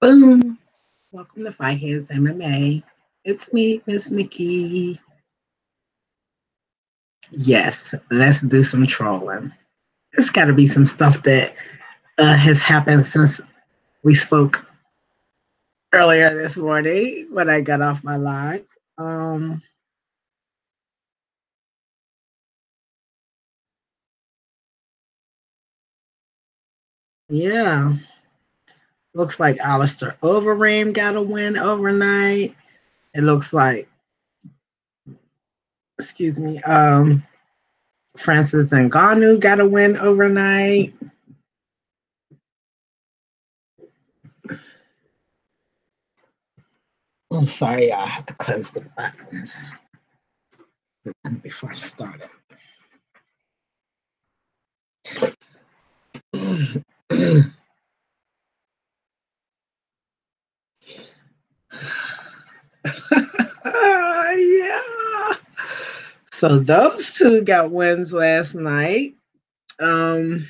Boom. Welcome to Fight Heads MMA. It's me, Miss Nikki. Yes, let's do some trolling. It's got to be some stuff that has happened since we spoke earlier this morning when I got off my live. Um, yeah, looks like Alistair Overeem got a win overnight. It looks like, excuse me, Francis Ngannou got a win overnight. I'm sorry, I have to close the buttons before I started. Yeah. So those two got wins last night. Um,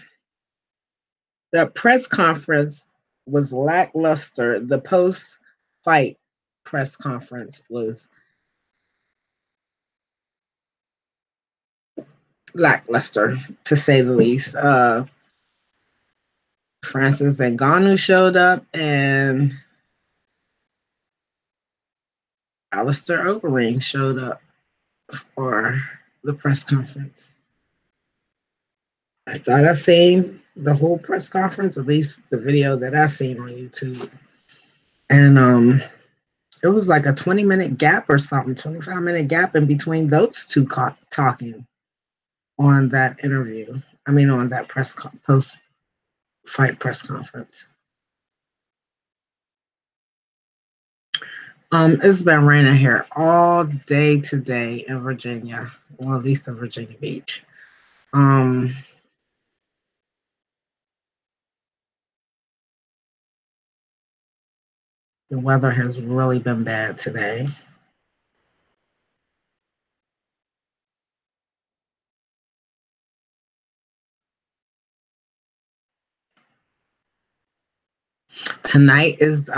the press conference was lackluster. The post-fight press conference was lackluster, to say the least. Francis Ngannou showed up, and Alistair Overeem showed up for the press conference. I thought I seen the whole press conference, at least the video that I seen on YouTube. And it was like a 20-minute gap or something, 25-minute gap in between those two talking on that interview. I mean, on that post-fight press conference. It's been raining here all day today in Virginia, or at least in Virginia Beach. Um, the weather has really been bad today. Tonight is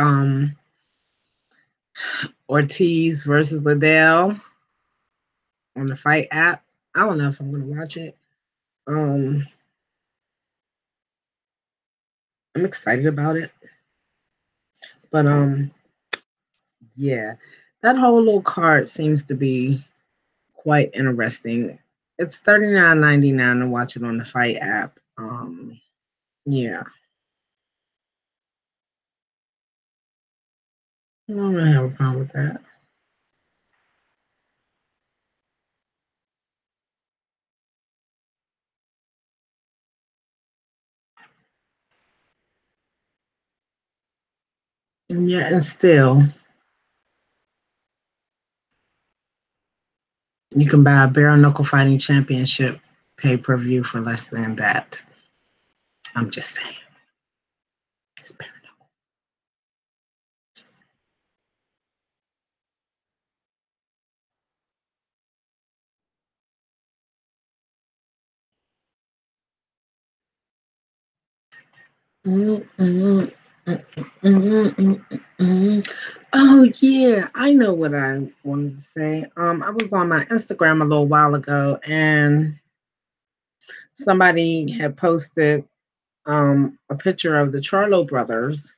Ortiz versus Liddell on the Fight app. I don't know if I'm gonna watch it. Um, I'm excited about it, but yeah, that whole little card seems to be quite interesting. It's $39.99 to watch it on the Fight app. Yeah, I don't really have a problem with that. And yeah, and still, you can buy a bare knuckle fighting championship pay per view for less than that. I'm just saying, it's bare knuckle. Mm-mm. Oh yeah, I know what I wanted to say. I was on my Instagram a little while ago, and somebody had posted a picture of the Charlo brothers,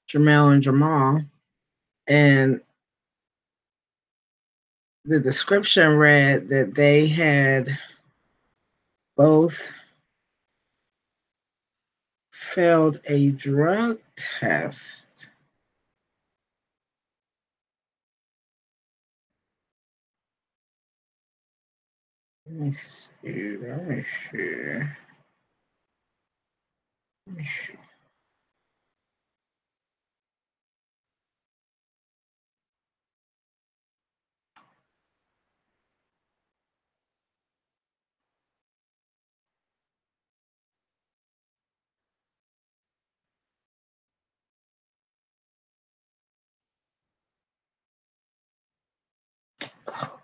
Jamel and Jamal, and the description read that they had both failed a drug test. Let me see. Let me see. Let me see. Oh,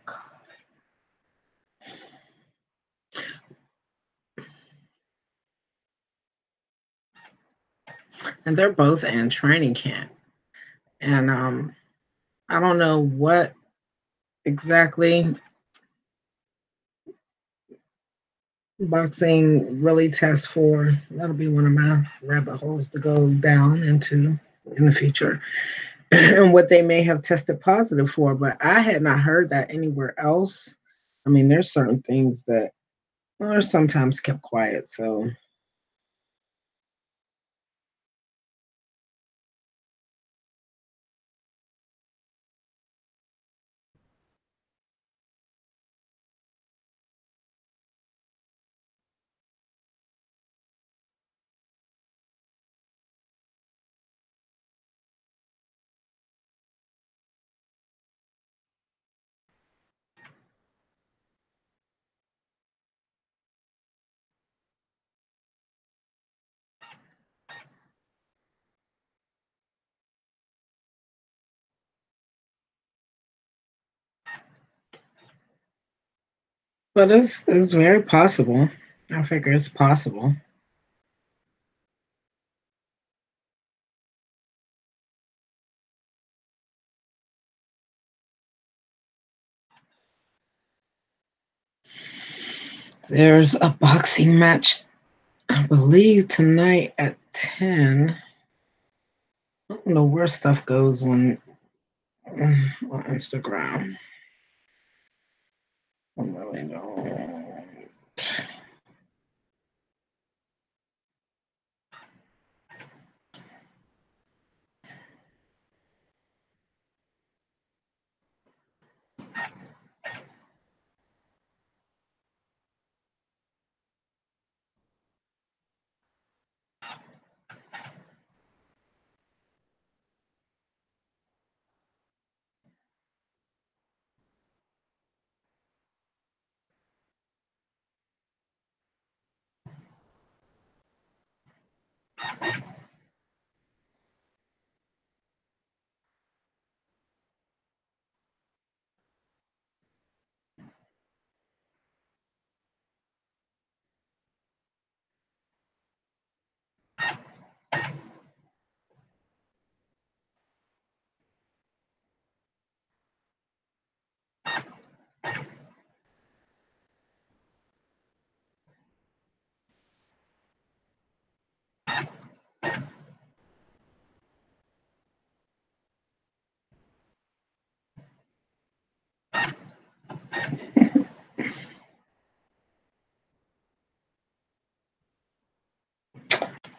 and they're both in training camp. And I don't know what exactly boxing really tests for. That'll be one of my rabbit holes to go down into in the future. And what they may have tested positive for, but I had not heard that anywhere else. I mean, there's certain things that are sometimes kept quiet. So, but it's very possible. I figure it's possible. There's a boxing match, I believe, tonight at 10. I don't know where stuff goes when on Instagram. I really don't.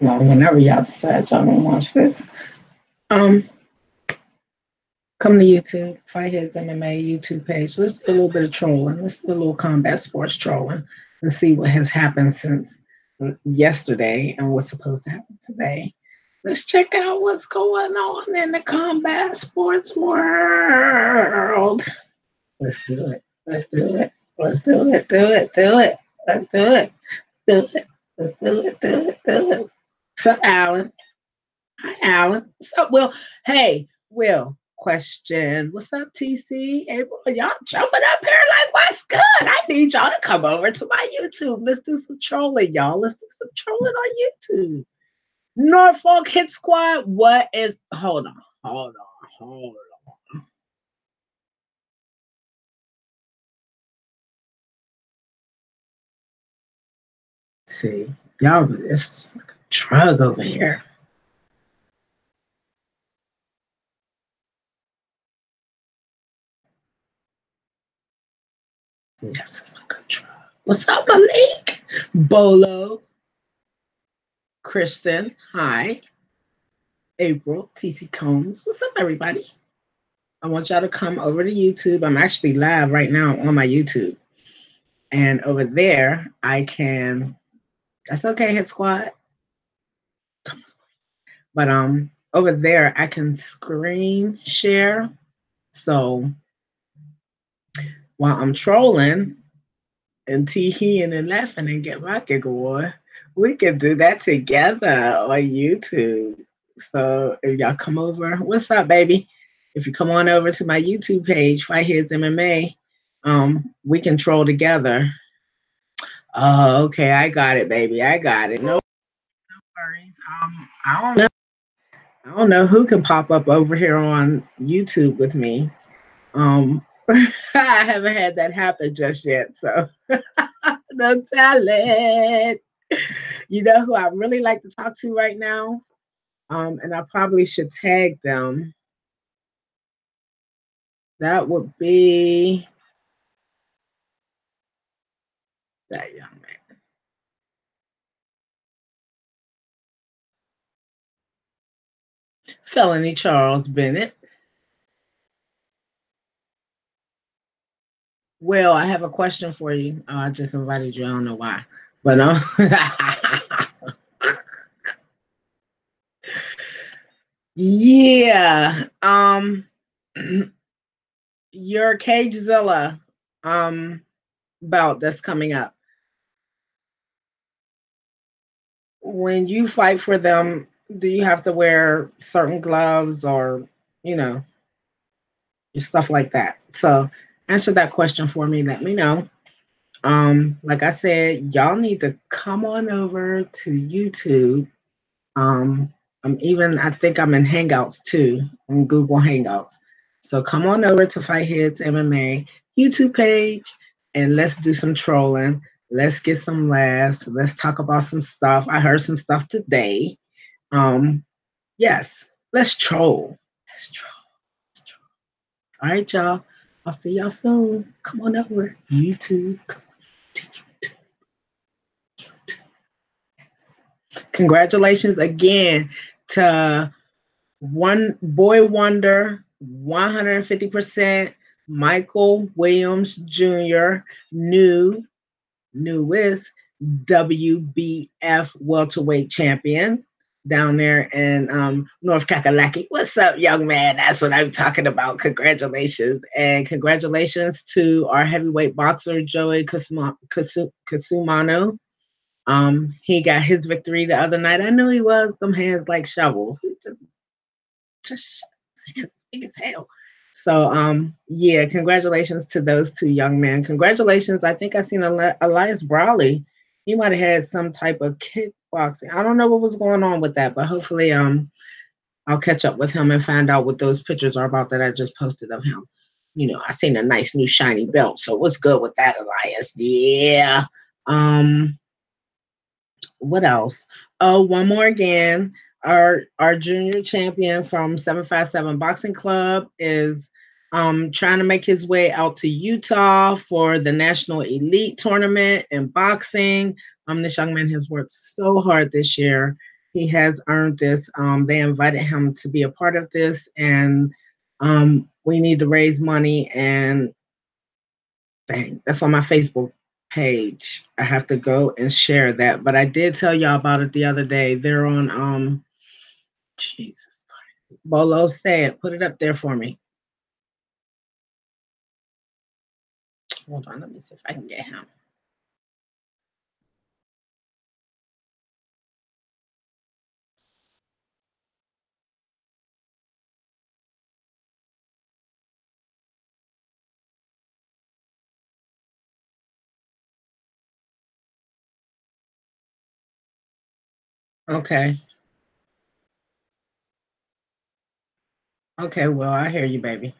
Well, whenever y'all decide y'all want to watch this, um, come to YouTube, Fight His MMA YouTube page. Let's do a little bit of trolling. Let's do a little combat sports trolling and see what has happened since yesterday and what's supposed to happen today. Let's check out what's going on in the combat sports world. Let's do it. Let's do it. Let's do it. Do it. Do it. Let's do it. Let's do it. Let's do it. Do it. Do it. What's up, Alan? Hi, Alan. What's up, Will? Hey, Will. Question. What's up, TC? April? Y'all jumping up here like, what's good? I need y'all to come over to my YouTube. Let's do some trolling, y'all. Let's do some trolling on YouTube. Norfolk Hit Squad. What is? Hold on. Hold on. Hold on. See, y'all, it's just like a drug over here. Yes, it's like a drug. What's up, Malik? Bolo, Kristen, hi. April, TC Combs. What's up, everybody? I want y'all to come over to YouTube. I'm actually live right now on my YouTube. And over there, I can, that's okay, Hit Squad. But over there, I can screen share. So while I'm trolling and teeing and laughing and get my giggle on, we can do that together on YouTube. So if y'all come over, what's up, baby? If you come on over to my YouTube page, Fight Heads MMA, we can troll together. Oh, okay, I got it, baby. I got it. No worries. I don't know. I don't know who can pop up over here on YouTube with me. I haven't had that happen just yet, so no talent. You know who I really like to talk to right now? And I probably should tag them. That would be that young man. Felony Charles Bennett. Well, I have a question for you. I just invited you. I don't know why, but yeah. Your Cagezilla bout that's coming up. When you fight for them, do you have to wear certain gloves or you know stuff like that? So answer that question for me. Let me know. Like I said, y'all need to come on over to YouTube. Um, I think I'm in Hangouts too, on Google Hangouts. So come on over to Fight Heads MMA YouTube page and let's do some trolling. Let's get some laughs. Let's talk about some stuff. I heard some stuff today. Um, yes, let's troll. Let's troll. Let's troll. All right, y'all. I'll see y'all soon. Come on over. YouTube. Congratulations again to one boy wonder, 150%, Michael Williams Jr., newest WBF welterweight champion down there in North Kakalaki. What's up, young man? That's what I'm talking about. Congratulations. And congratulations to our heavyweight boxer, Joey Kasumano. He got his victory the other night. I knew he was. Them hands like shovels. Just hands big as hell. So yeah, congratulations to those two young men. Congratulations. I think I seen Elias Brawley. He might have had some type of kickboxing. I don't know what was going on with that, but hopefully I'll catch up with him and find out what those pictures are about that I just posted of him. You know, I seen a nice new shiny belt. So what's good with that, Elias? Yeah. Um what else? Oh, one more again. Our junior champion from 757 Boxing Club is trying to make his way out to Utah for the National Elite Tournament in boxing. This young man has worked so hard this year. He has earned this. They invited him to be a part of this, and we need to raise money. And dang, that's on my Facebook page. I have to go and share that. But I did tell y'all about it the other day. They're on Jesus Christ. Bolo said, put it up there for me. Hold on, let me see if I can get him. Okay. Okay, well, I hear you, baby.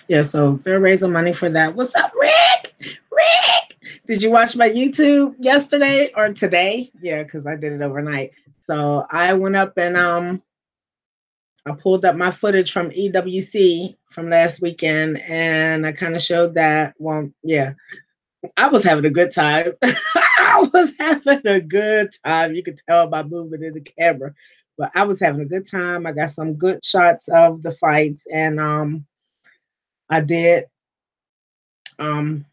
Yeah, so they're raising money for that. What's up, Rick? Rick! Did you watch my YouTube yesterday or today? Yeah, because I did it overnight. So I went up and I pulled up my footage from EWC from last weekend and I kind of showed that. Well, yeah, I was having a good time. I was having a good time. You could tell by moving in the camera, but I was having a good time. I got some good shots of the fights and I did um,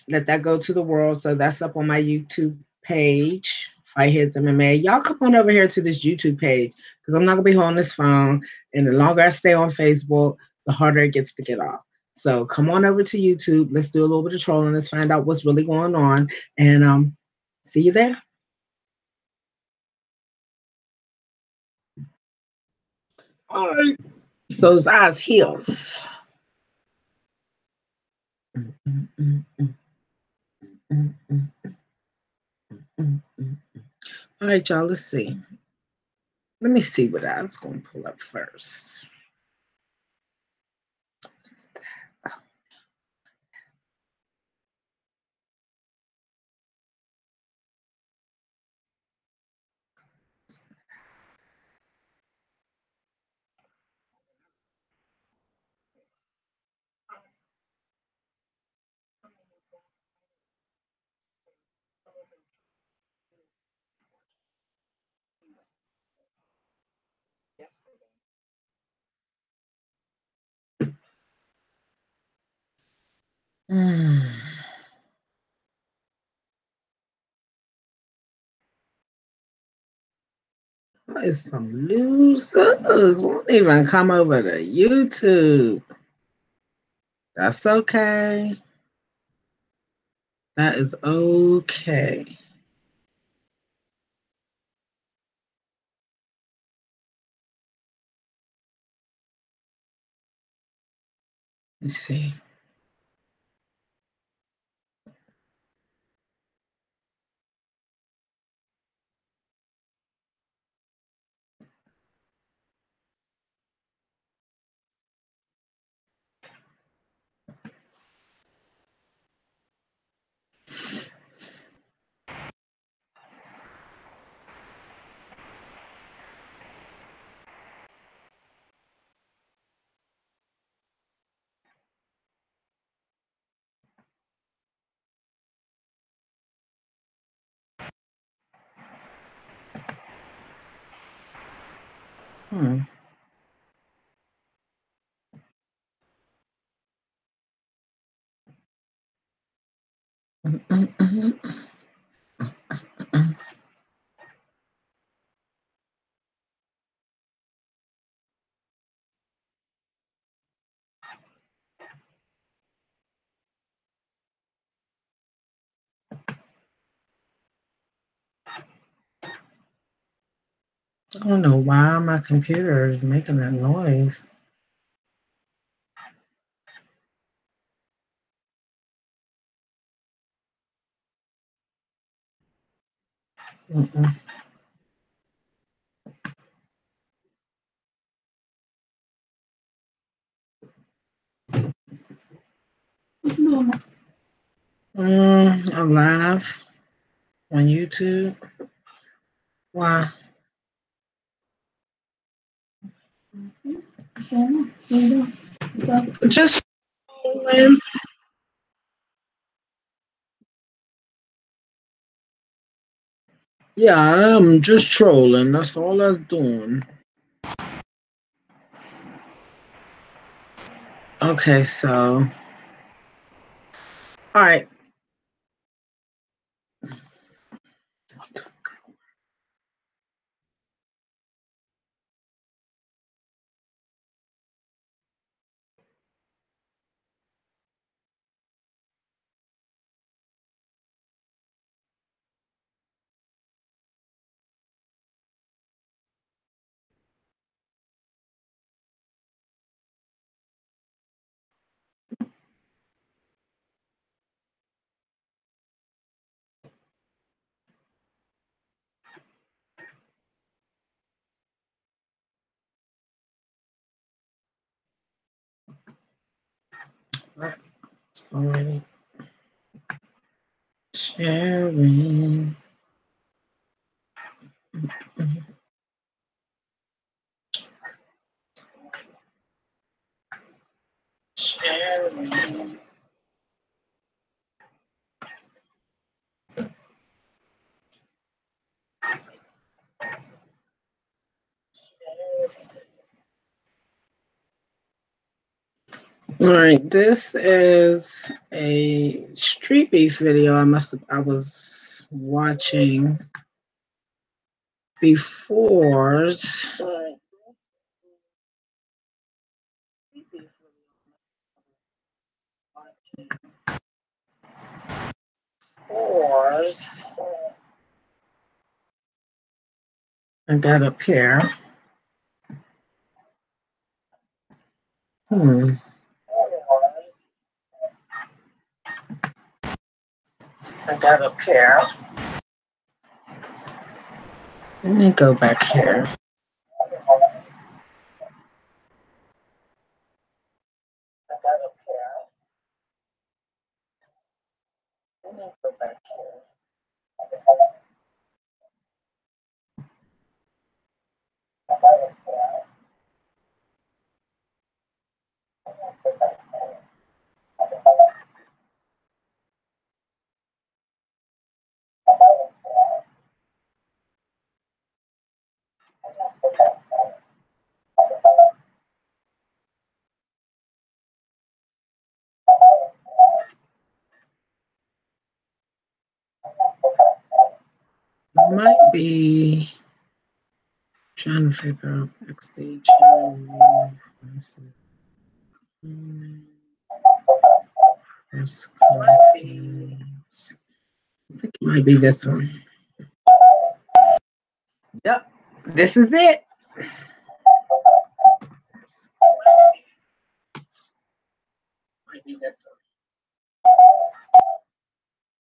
let that go to the world. So that's up on my YouTube page, Fight Heads MMA. Y'all come on over here to this YouTube page because I'm not gonna be holding this phone. And the longer I stay on Facebook, the harder it gets to get off. So come on over to YouTube. Let's do a little bit of trolling. Let's find out what's really going on. And see you there. All right. Those eyes heels. All right, y'all, let's see. Let me see what I was going to pull up first. Why is some losers won't even come over to YouTube? That's okay. That is okay. Let's see. I don't know why my computer is making that noise. I'm live on YouTube. Why? Just trolling. Yeah, I'm just trolling. That's all I was doing. Okay, so all right. Alrighty. Sharing. Sharing. All right, this is a street beef video I was watching before. I got up here. I got up here. Let me go back here. Let me go back here. Might be trying to figure out backstage. Press conference. I think it might be this one. Yep, this is it. Might be this one.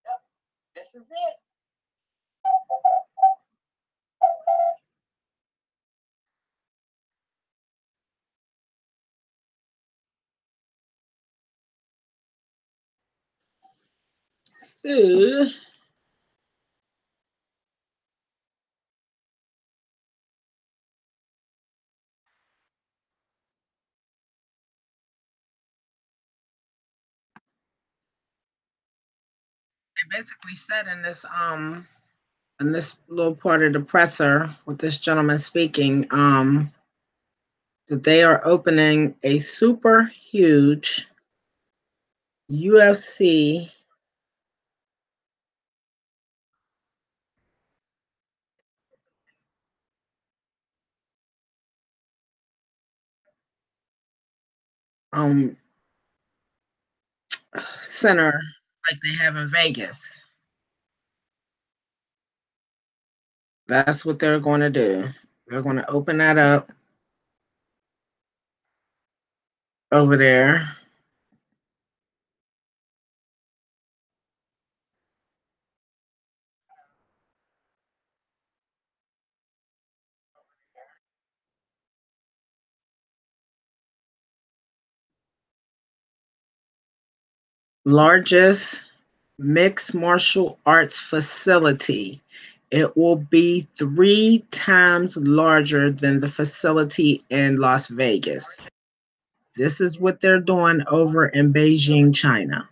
Yep, this is it. So, they basically said in this little part of the presser with this gentleman speaking, that they are opening a super huge UFC um center like they have in Vegas. That's what they're going to do. They're going to open that up over there. Largest mixed martial arts facility. It will be 3 times larger than the facility in Las Vegas. This is what they're doing over in Beijing, China.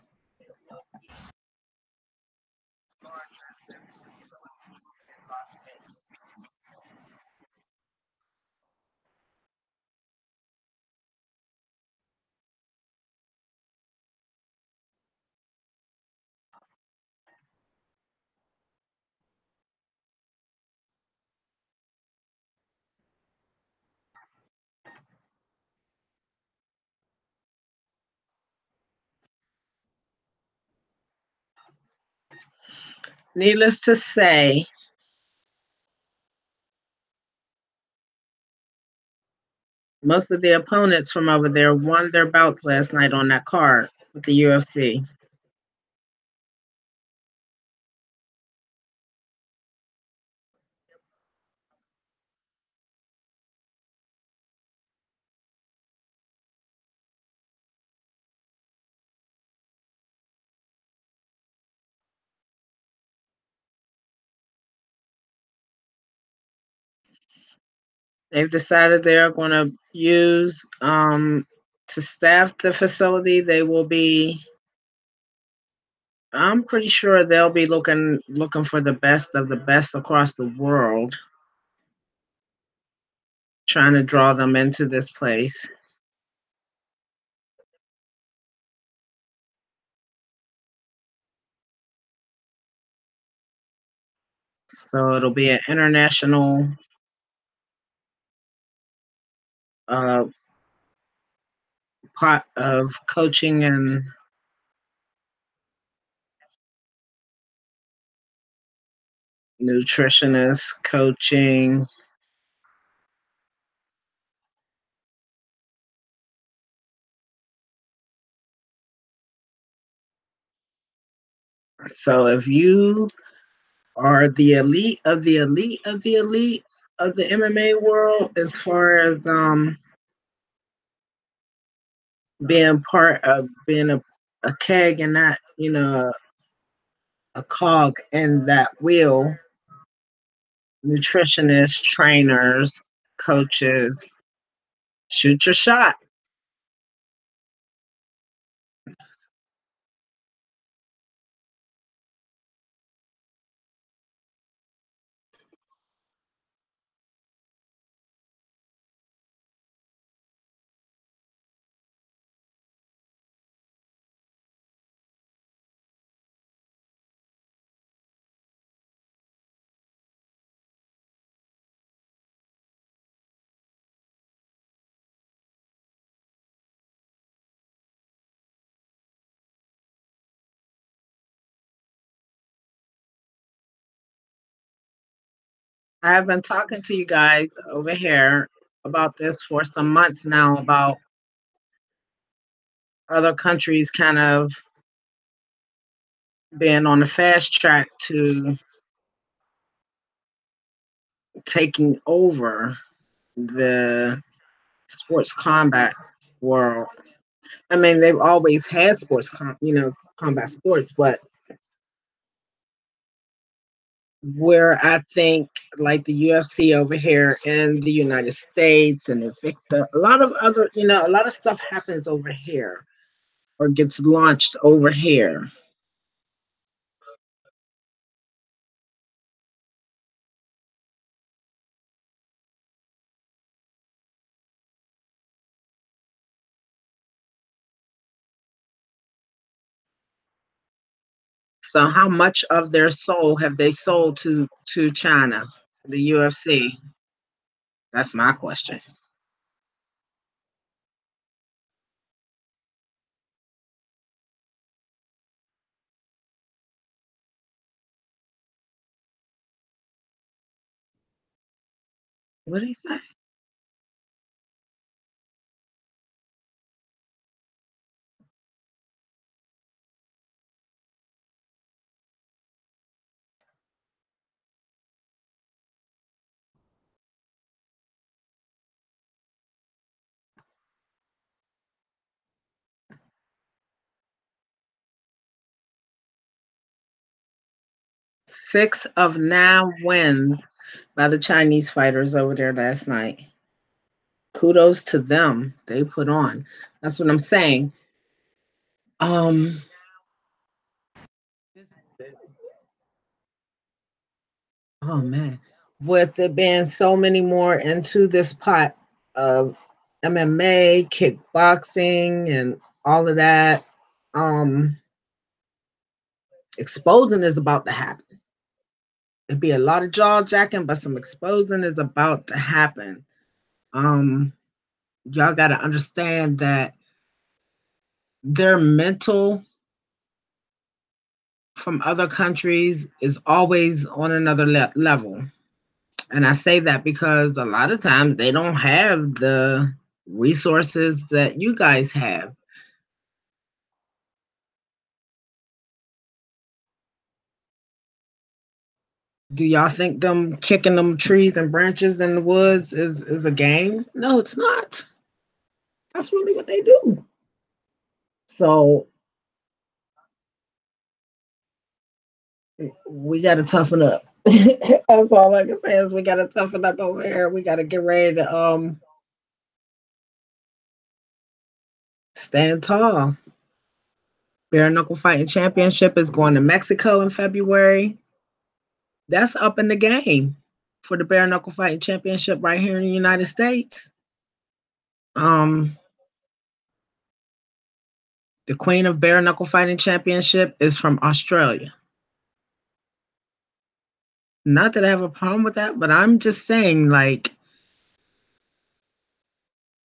Needless to say, most of the opponents from over there won their bouts last night on that card with the UFC. They've decided they're going to use to staff the facility. They will be. I'm pretty sure they'll be looking for the best of the best across the world, trying to draw them into this place. So it'll be an international uh, pot of coaching and nutritionist coaching. So if you are the elite of the elite of the elite of the MMA world, as far as being part of being a keg and not, a cog in that wheel, nutritionists, trainers, coaches, shoot your shot. I have been talking to you guys over here about this for some months now, about other countries kind of being on the fast track to taking over the sports combat world. I mean, they've always had combat sports, but where I think like the UFC over here in the United States and Invicta, a lot of other, a lot of stuff happens over here or gets launched over here. So how much of their soul have they sold to China, the UFC? That's my question. What did he say? 6 of 9 wins by the Chinese fighters over there last night. Kudos to them. They put on. That's what I'm saying. Um, oh man, with there being so many more into this pot of MMA, kickboxing, and all of that, um, exposing is about to happen. It'd be a lot of jaw jacking, but some exposing is about to happen. Um, y'all got to understand that their mental from other countries is always on another level. And I say that because a lot of times they don't have the resources that you guys have. Do y'all think them kicking them trees and branches in the woods is a game? No, it's not. That's really what they do. So we got to toughen up. That's all I can say is we got to toughen up over here. We got to get ready to stand tall. Bare knuckle fighting championship is going to Mexico in February. That's up in the game for the bare knuckle fighting championship right here in the United States. Um, the queen of bare knuckle fighting championship is from Australia. Not that I have a problem with that, but I'm just saying, like,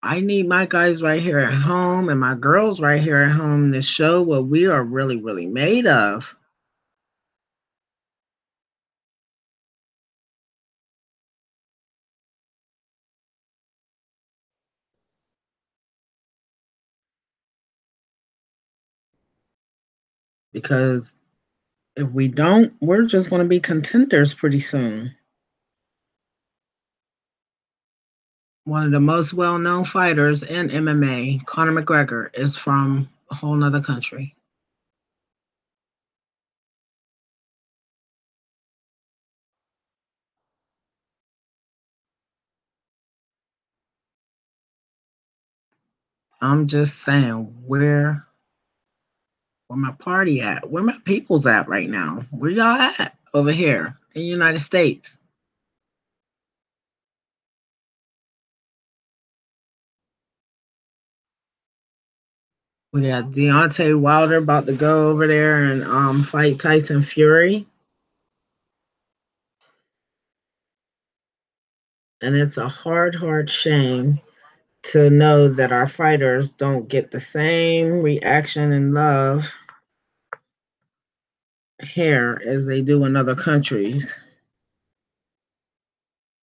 I need my guys right here at home and my girls right here at home to show what we are really, really made of. Because If we don't, we're just going to be contenders pretty soon. One of the most well known fighters in MMA, Conor McGregor, is from a whole nother country. I'm just saying, where my party at? Where my people's at right now? Where y'all at over here in the United States? We got Deontay Wilder about to go over there and fight Tyson Fury. And it's a hard shame to know that our fighters don't get the same reaction and love here as they do in other countries.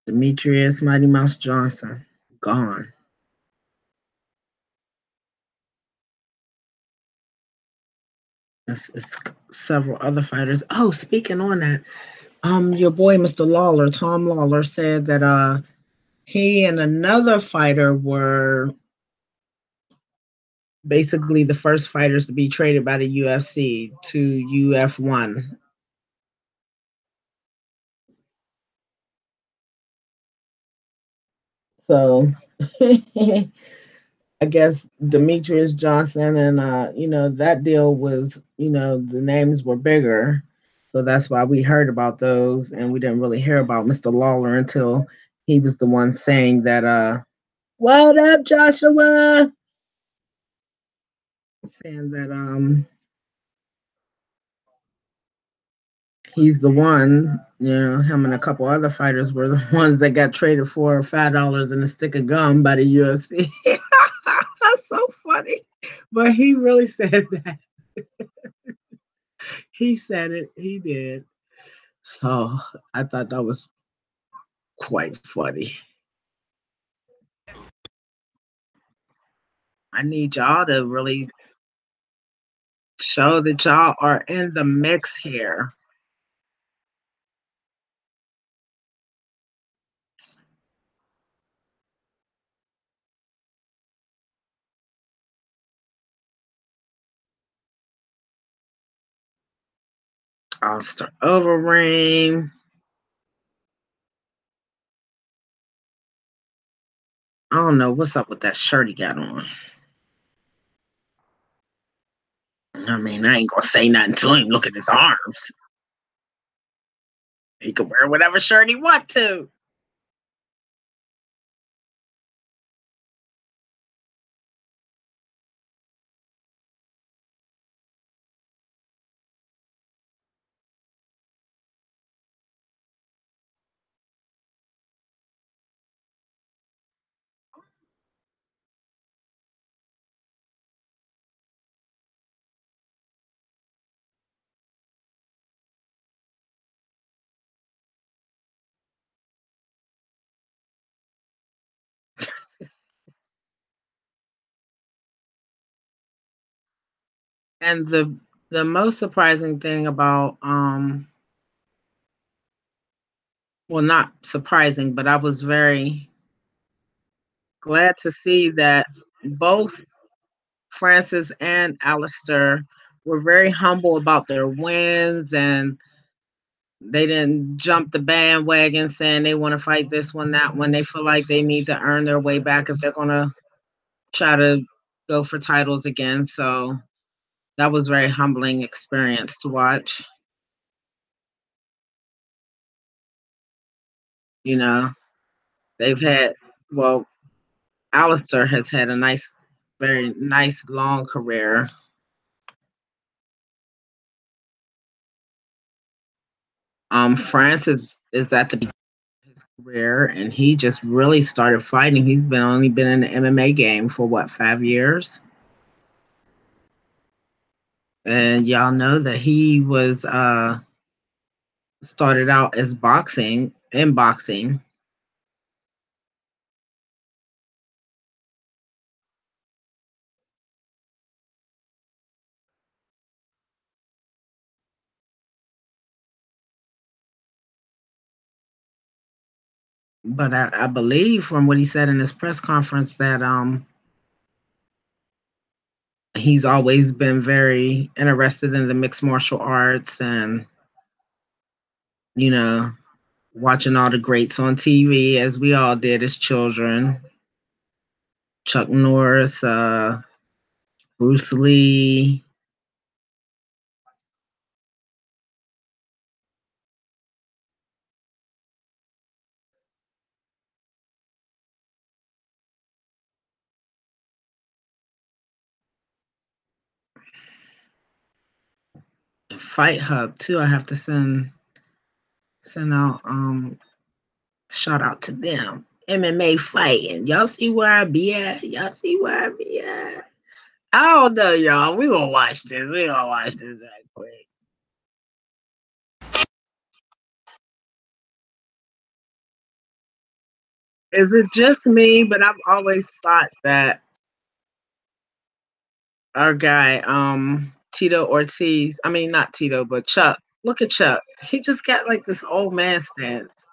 Demetrius Mighty Mouse Johnson, gone. It's several other fighters. Oh, speaking on that, your boy Mr. Lawler, Tom Lawler, said that he and another fighter were basically the first fighters to be traded by the UFC to UF1. So I guess Demetrius Johnson and that deal was, the names were bigger. So that's why we heard about those and we didn't really hear about Mr. Lawler until he was the one saying that what up, Joshua? Saying that he's the one, him and a couple other fighters were the ones that got traded for $5 and a stick of gum by the UFC. That's so funny. But he really said that. He said it. He did. So I thought that was quite funny. I need y'all to really show that y'all are in the mix here. I'll start over ring. I don't know what's up with that shirt he got on. I mean, I ain't gonna say nothing to him. Look at his arms. He can wear whatever shirt he want to. And the most surprising thing about well, not surprising, but I was very glad to see that both Francis and Alistair were very humble about their wins and they didn't jump the bandwagon saying they want to fight this one, that one. They feel like they need to earn their way back if they're going to try to go for titles again. So that was a very humbling experience to watch. You know, they've had, well, Alistair has had a nice, very nice long career. France is at the career and he just really started fighting. He's been only been in the MMA game for what, 5 years? And y'all know that he was started out as boxing. But I believe from what he said in his press conference that he's always been very interested in the mixed martial arts and you know watching all the greats on TV as we all did as children. Chuck Norris, Bruce Lee. Fight Hub too. I have to send out shout out to them. MMA fighting. Y'all see where I be at? Y'all see where I be at? I don't know, y'all. We gonna watch this. We gonna watch this right quick. Is it just me? But I've always thought that our guy, Tito Ortiz. I mean, not Tito, but Chuck. Look at Chuck. He just got like this old man stance.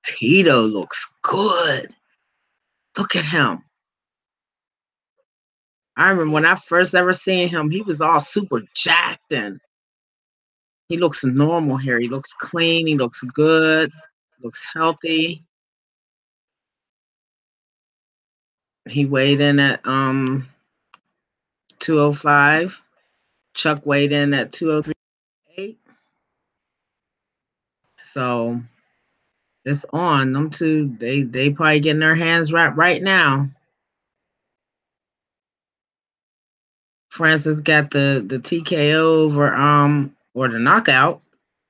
Tito looks good. Look at him. I remember when I first ever seen him, he was all super jacked and he looks normal here. He looks clean. He looks good. Looks healthy. He weighed in at 205. Chuck weighed in at 203.8. So it's on. Them two, they probably getting their hands wrapped right now. Francis got the TKO over or the knockout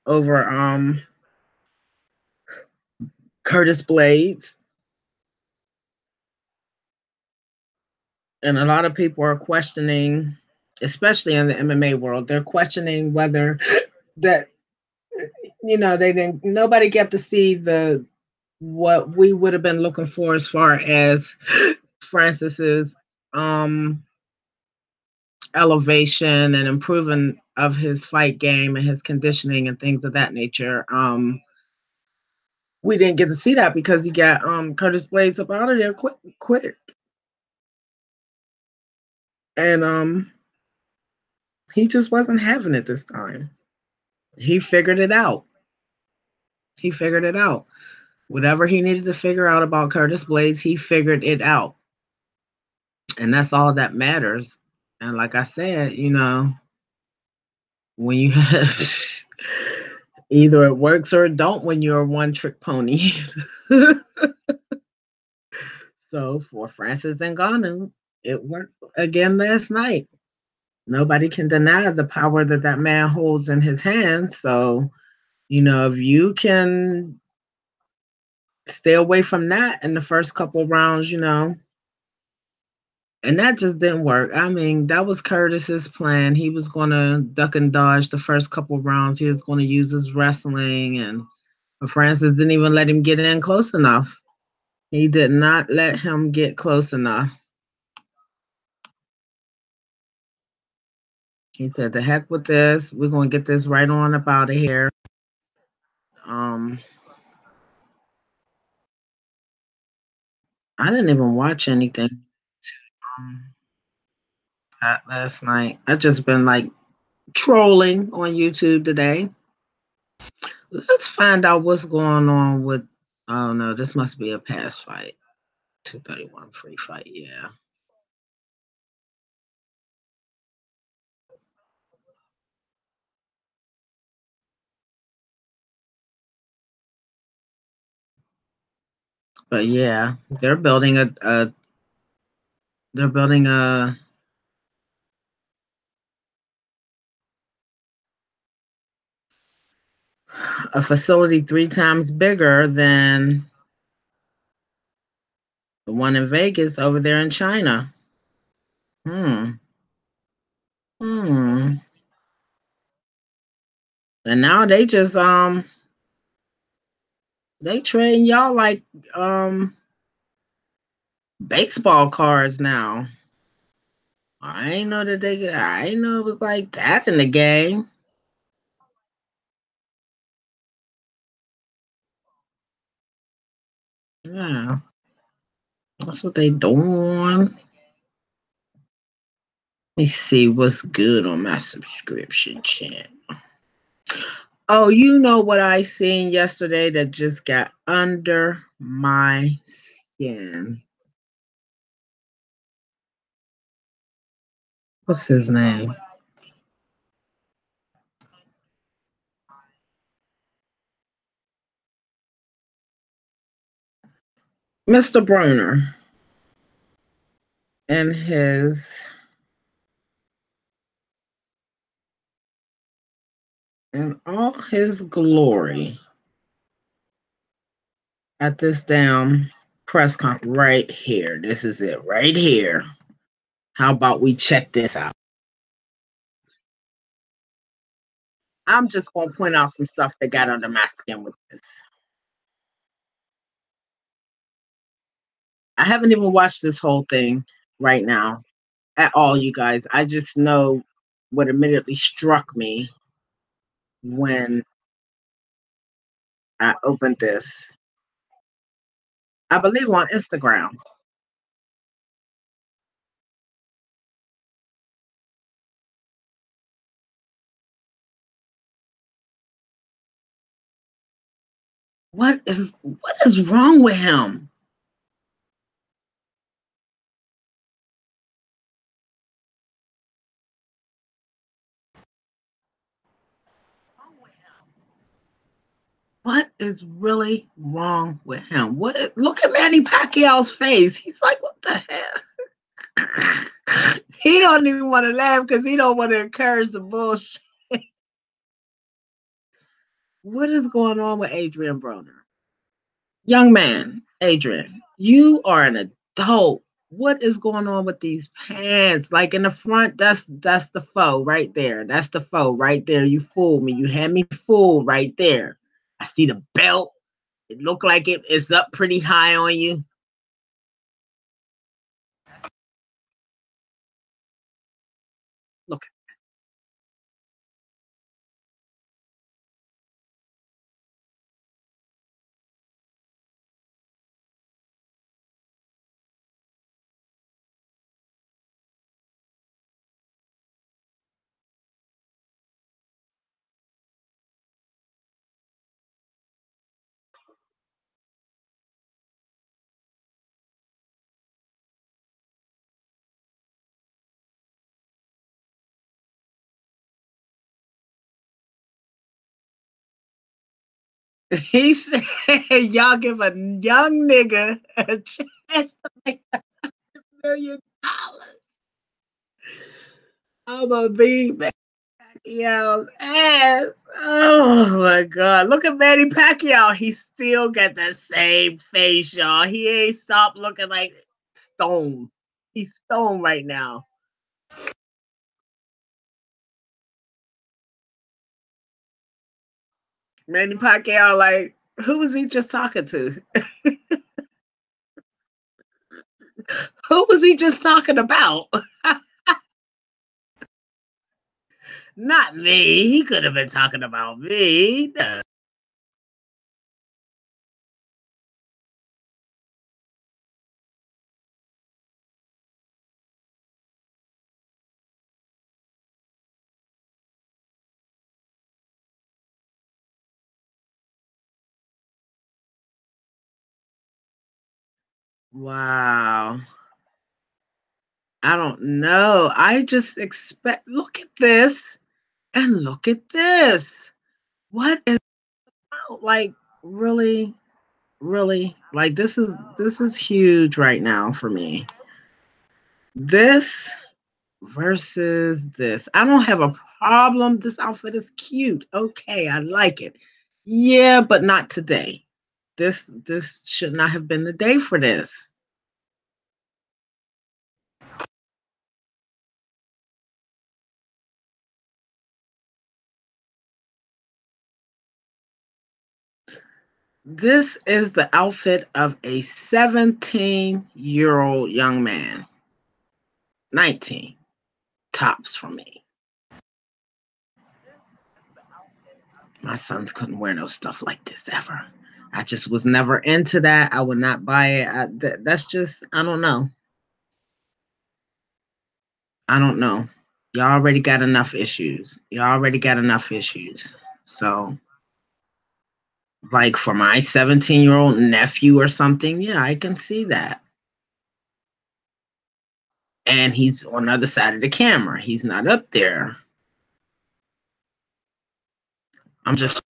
over Curtis Blades. And a lot of people are questioning, especially in the MMA world, they're questioning whether that they didn't nobody get to see the what we would have been looking for as far as Francis's elevation and improving of his fight game and his conditioning and things of that nature. We didn't get to see that because he got Curtis Blades up out of there quick. And he just wasn't having it this time. He figured it out. He figured it out. Whatever he needed to figure out about Curtis Blades, he figured it out. And that's all that matters. And like I said, when you have either it works or it don't when you're a one trick pony. So for Francis Ngannou, it worked again last night. Nobody can deny the power that that man holds in his hands. So, if you can stay away from that in the first couple of rounds, and that just didn't work. I mean, that was Curtis's plan. He was going to duck and dodge the first couple of rounds. He was going to use his wrestling, and Francis didn't even let him get in close enough. He did not let him get close enough. He said, "The heck with this. We're going to get this right on up out of here." Um, I didn't even watch anything um, last night. I just been like trolling on YouTube today. Let's find out what's going on with. Oh no, this must be a past fight. 231 free fight, yeah. But yeah, they're building they're building a facility 3 times bigger than the one in Vegas over there in China. Hmm. Hmm. And now they just they train y'all like baseball cards now. I ain't know that I ain't know it was like that in the game. Yeah, that's what they doing. Let me see what's good on my subscription channel. Oh, you know what I seen yesterday that just got under my skin? What's his name? Mr. Broner and his in all his glory at this damn press conference right here. This is it right here. How about we check this out? I'm just gonna point out some stuff that got under my skin with this. I haven't even watched this whole thing right now at all, you guys. I just know what immediately struck me when I opened this. I believe on Instagram. What is wrong with him? What is really wrong with him? What? Look at Manny Pacquiao's face. He's like, what the hell? He don't even want to laugh because he don't want to encourage the bullshit. What is going on with Adrian Broner? Young man, Adrian, you are an adult. What is going on with these pants? Like in the front, that's the faux right there. That's the faux right there. You fooled me. You had me fooled right there. I see the belt. It looked like it is up pretty high on you. Look, he said, y'all give a young nigga a chance to make $1 million. I'm gonna be Pacquiao's ass. Oh my God. Look at Manny Pacquiao. He still got that same face, y'all. He ain't stopped looking like stone. He's stone right now. Manny Pacquiao, like, who was he just talking to? Who was he just talking about? Not me. He could have been talking about me. Wow. I don't know. I just expect, look at this and look at this. What is out? Like, really, really? Like, this is huge right now for me. This versus this. I don't have a problem. This outfit is cute. Okay, I like it. Yeah, but not today. This should not have been the day for this. This is the outfit of a 17-year-old young man. 19. tops for me. My sons couldn't wear no stuff like this ever. I just was never into that. I would not buy it. That's just, I don't know. I don't know. Y'all already got enough issues. Y'all already got enough issues. So, like for my 17-year-old nephew or something, yeah, I can see that. And he's on the other side of the camera. He's not up there. I'm just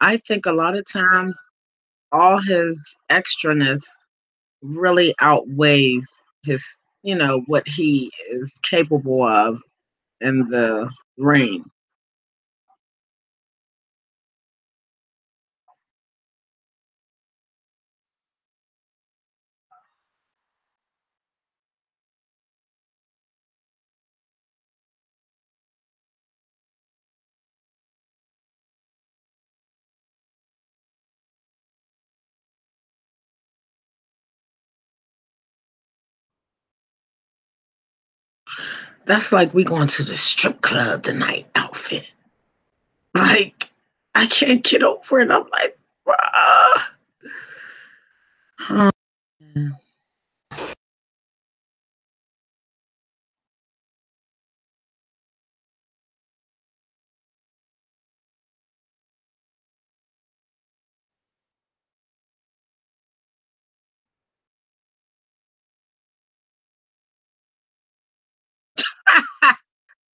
I think a lot of times all his extraness really outweighs his, what he is capable of in the ring. That's like we going to the strip club tonight outfit. Like, I can't get over it. I'm like, bruh. Huh.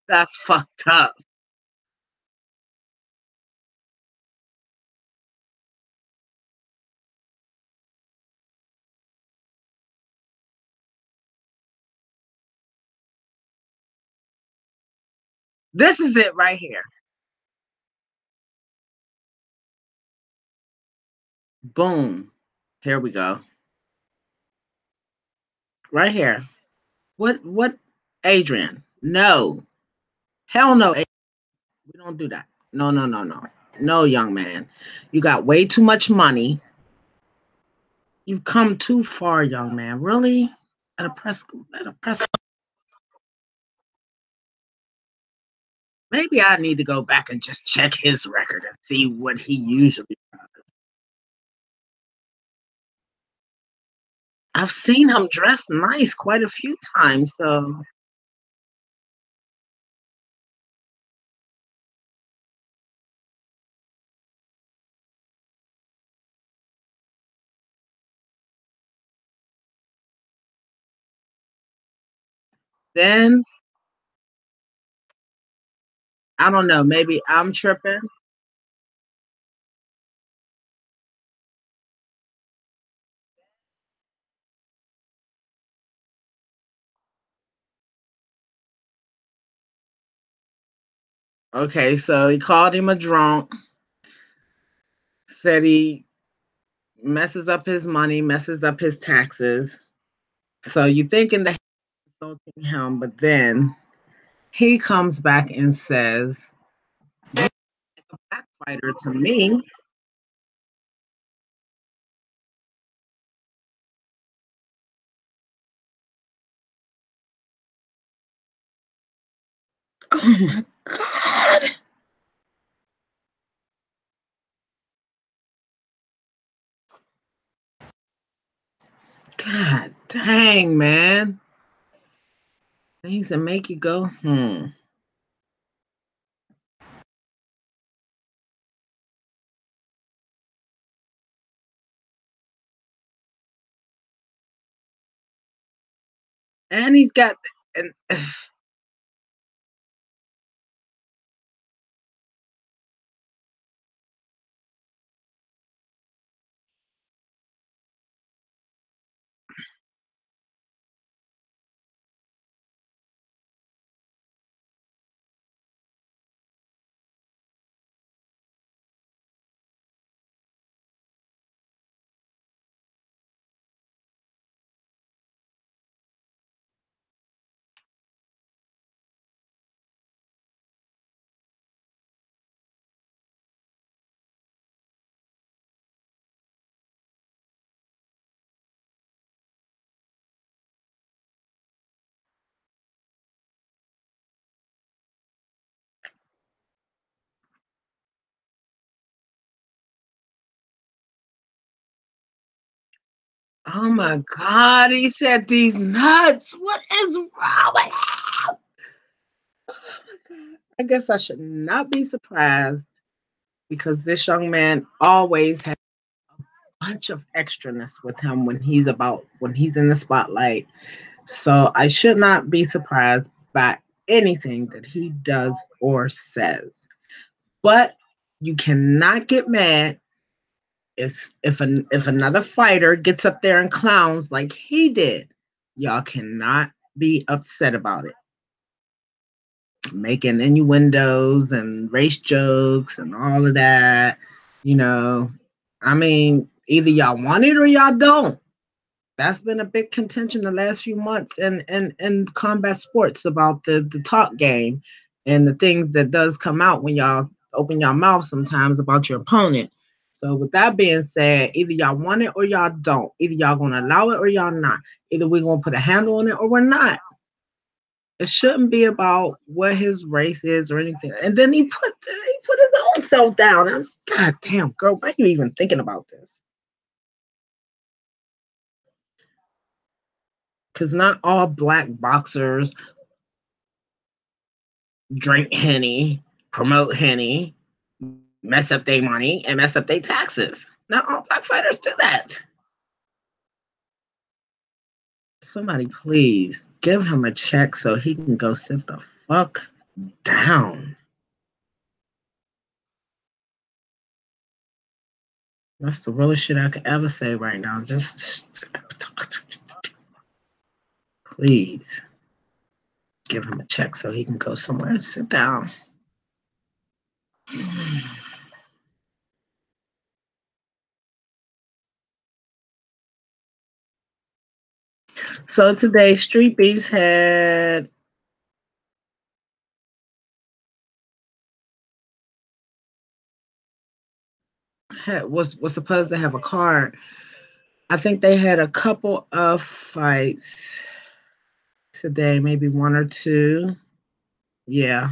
That's fucked up. This is it right here. Boom. Here we go. Right here. What Adrian? No. Hell no. We don't do that. No, no, no, no. No, young man. You got way too much money. You've come too far, young man. Really? At a press maybe I need to go back and just check his record and see what he usually. I've seen him dress nice quite a few times, so then I don't know, maybe I'm tripping. Okay, so he called him a drunk, said he messes up his money, messes up his taxes. So you thinking that he's insulting him, but then he comes back and says, "You a backfighter to me." Oh my God. God dang, man. Things that make you go, hmm. And he's got and Oh my God, he said these nuts. What is wrong with him? Oh my God. I guess I should not be surprised because this young man always has a bunch of extraness with him when he's in the spotlight. So I should not be surprised by anything that he does or says. But you cannot get mad if another fighter gets up there and clowns like he did. Y'all cannot be upset about it. Making innuendos and race jokes and all of that, you know. I mean, either y'all want it or y'all don't. That's been a big contention the last few months in combat sports about the talk game and the things that does come out when y'all open your mouth sometimes about your opponent. So with that being said, either y'all want it or y'all don't. Either y'all gonna allow it or y'all not. Either we're gonna put a handle on it or we're not. It shouldn't be about what his race is or anything. And then he put his own self down. God damn, girl, why are you even thinking about this? Because not all black boxers drink Henny, promote Henny, mess up their money, and mess up their taxes. Not all black fighters do that. Somebody please give him a check so he can go sit the fuck down. That's the realest shit I could ever say right now. Just please give him a check so he can go somewhere and sit down. So today, Street Beefs was supposed to have a card. I think they had a couple of fights today, maybe one or two. Yeah.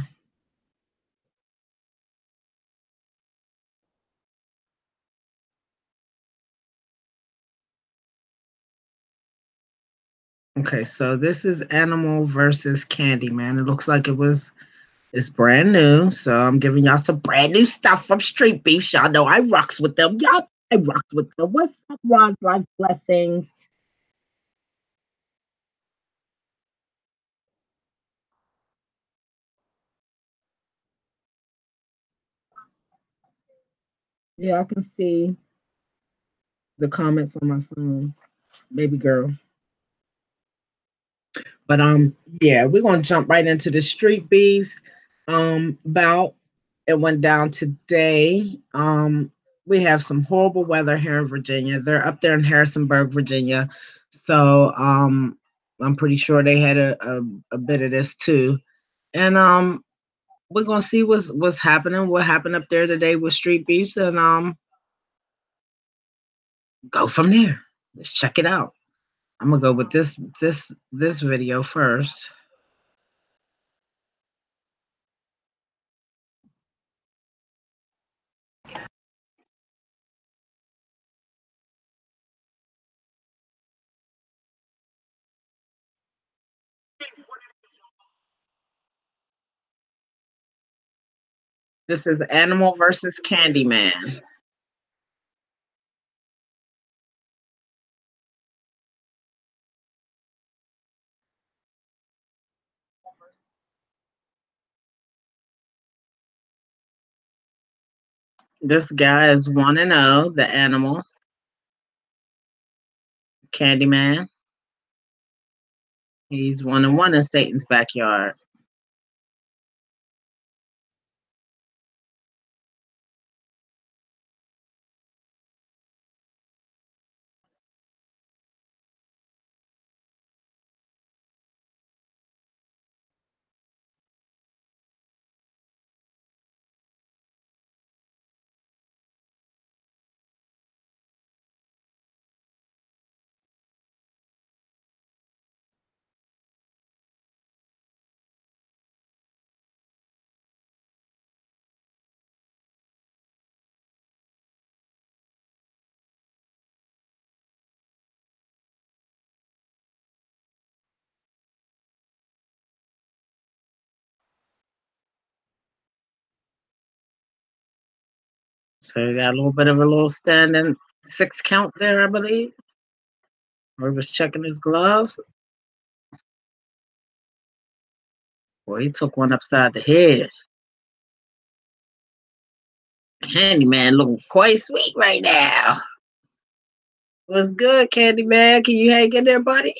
Okay, so this is Animal versus Candyman. It looks like it's brand new. So I'm giving y'all some brand new stuff from Street Beefs. Y'all know I rocks with them. Y'all I rocks with them. What's up, Ron's life blessings? Yeah, I can see the comments on my phone, baby girl. But yeah, we're gonna jump right into the Street Beefs bout. It went down today. We have some horrible weather here in Virginia. They're up there in Harrisonburg, Virginia. So I'm pretty sure they had a bit of this too. And we're gonna see what's happening, what happened up there today with Street Beefs, and go from there. Let's check it out. I'm gonna go with this video first. This is Animal versus Candyman. This guy is 1-0, the Animal, Candyman. He's 1-1 in Satan's backyard. So he got a little bit of a little standing 6 count there, I believe. Or he was checking his gloves. Boy, he took one upside the head. Candyman looking quite sweet right now. What's good, Candyman? Can you hang in there, buddy?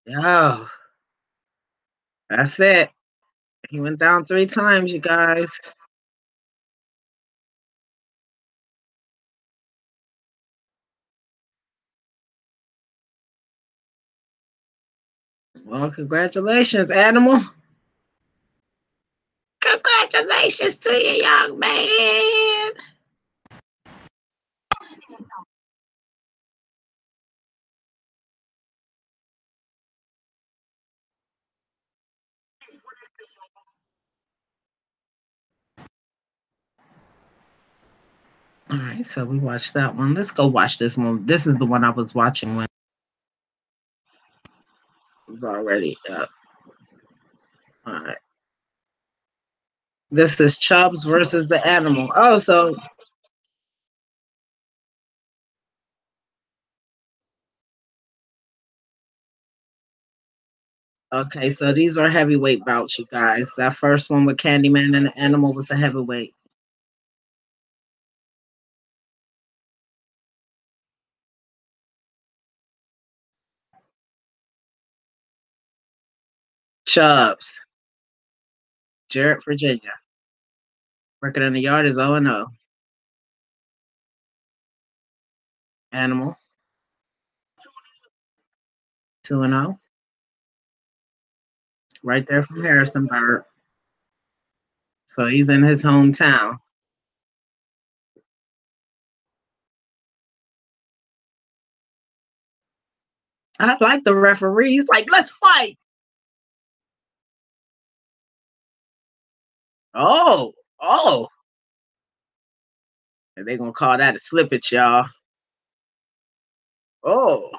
Yo, that's it. He went down 3 times, you guys. Well, congratulations, Animal. Congratulations to you, young man. All right, so we watched that one. Let's go watch this one. This is the one I was watching when it was already up. All right. This is Chubbs versus the Animal. Oh, so okay, so these are heavyweight bouts, you guys. That first one with Candyman and the Animal was a heavyweight. Chubbs, Jarrett, Virginia. Record in the yard is 0-0. Animal, 2-0. Right there from Harrisonburg. So he's in his hometown. I like the referees. Like, let's fight. Oh, oh. They're going to call that a slippage, y'all. Oh,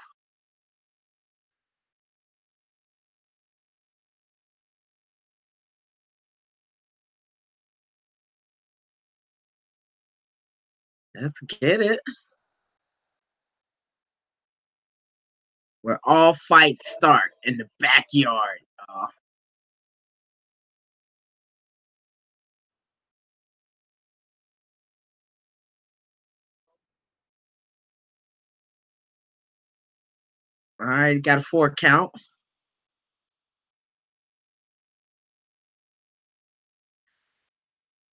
let's get it. Where all fights start in the backyard, y'all. All right, got a 4 count.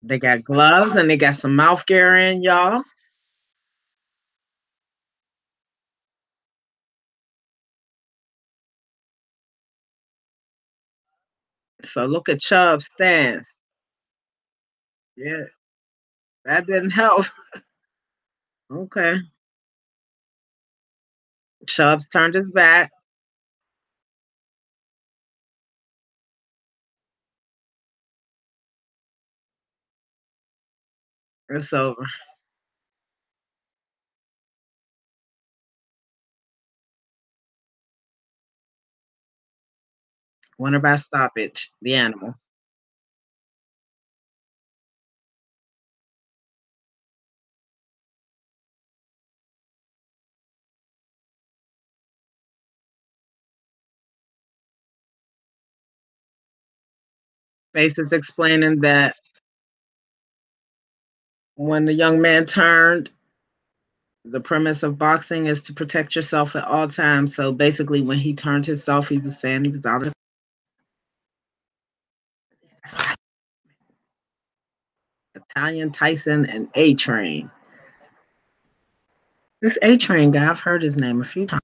They got gloves and they got some mouth gear in, y'all. So look at Chubb's stance. Yeah, that didn't help. Okay. Chubb's turned his back. It's over. Winner by stoppage, the Animal. Faces explaining that when the young man turned, the premise of boxing is to protect yourself at all times. So basically, when he turned himself, he was saying he was out of Italian Tyson and A Train. This A Train guy, I've heard his name a few times.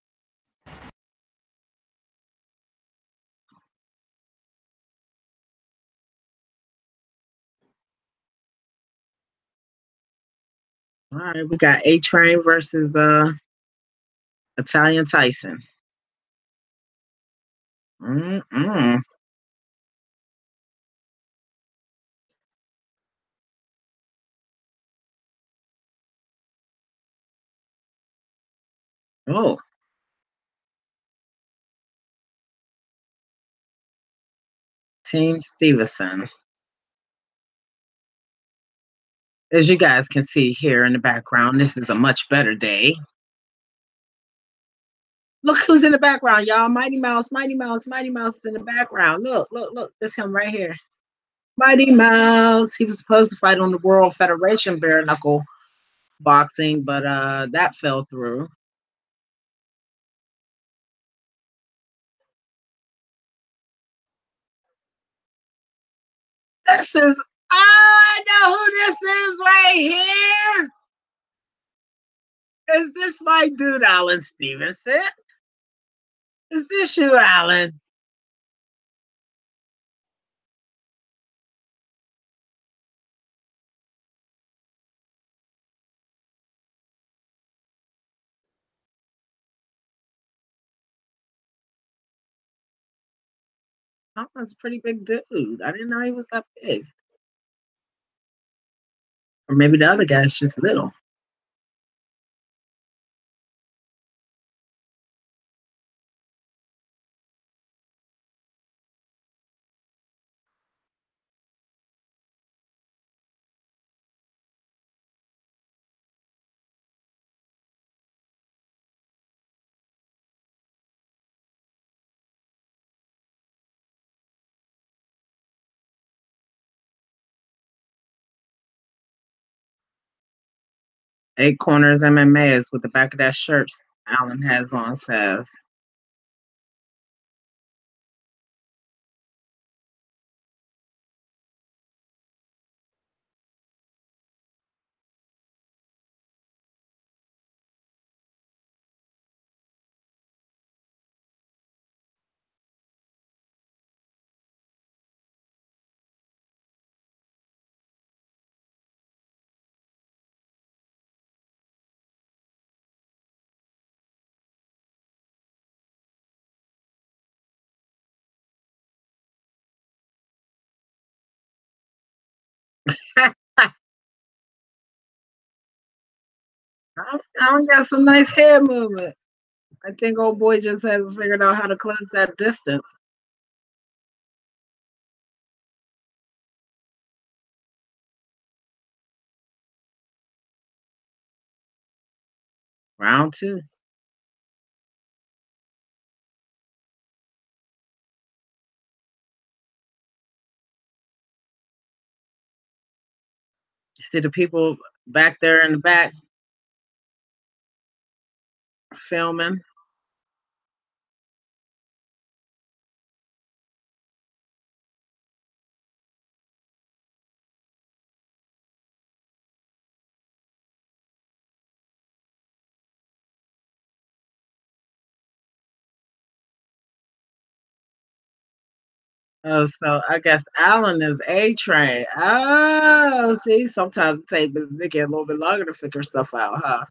All right, we got A Train versus Italian Tyson. Mm-mm. Oh, Team Stevenson. As you guys can see here in the background, this is a much better day. Look who's in the background, y'all. Mighty Mouse, Mighty Mouse, Mighty Mouse is in the background. Look, look, look. This him right here. Mighty Mouse. He was supposed to fight on the World Federation bare knuckle boxing, but that fell through. This is I know who this is right here. Is this my dude, Alan Stevenson? Is this you, Alan? Alan's a pretty big dude. I didn't know he was that big. Or maybe the other guy's just little. Eight Corners MMA is what the back of that shirt Alan has on says. Alan got some nice head movement. I think old boy just hasn't figured out how to close that distance. Round two. You see the people back there in the back filming. Oh, so I guess Alan is A train. Oh, see, sometimes it takes Nikki a little bit longer to figure stuff out, huh?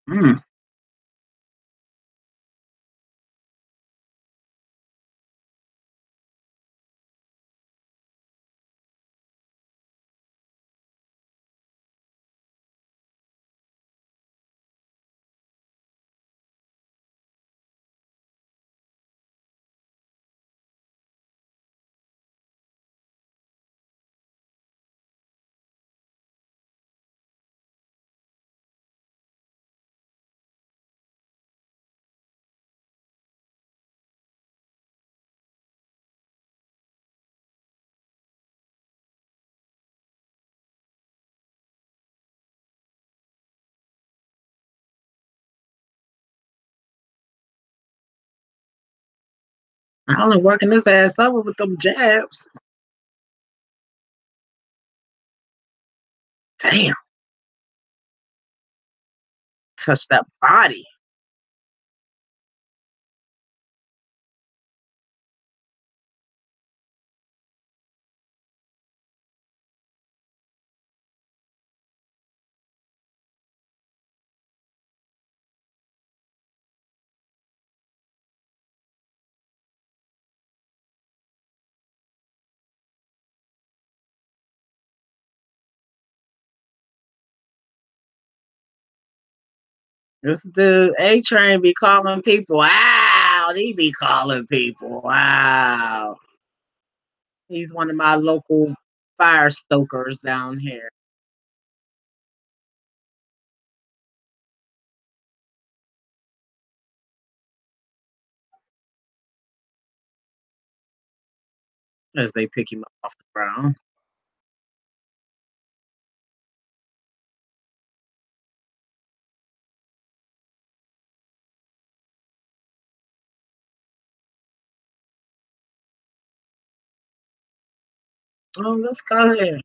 Mm. Alan working his ass over with them jabs. Damn, touch that body. This dude A Train be calling people. Wow, he be calling people. Wow, he's one of my local fire stokers down here. As they pick him up off the ground. Oh, let's go ahead.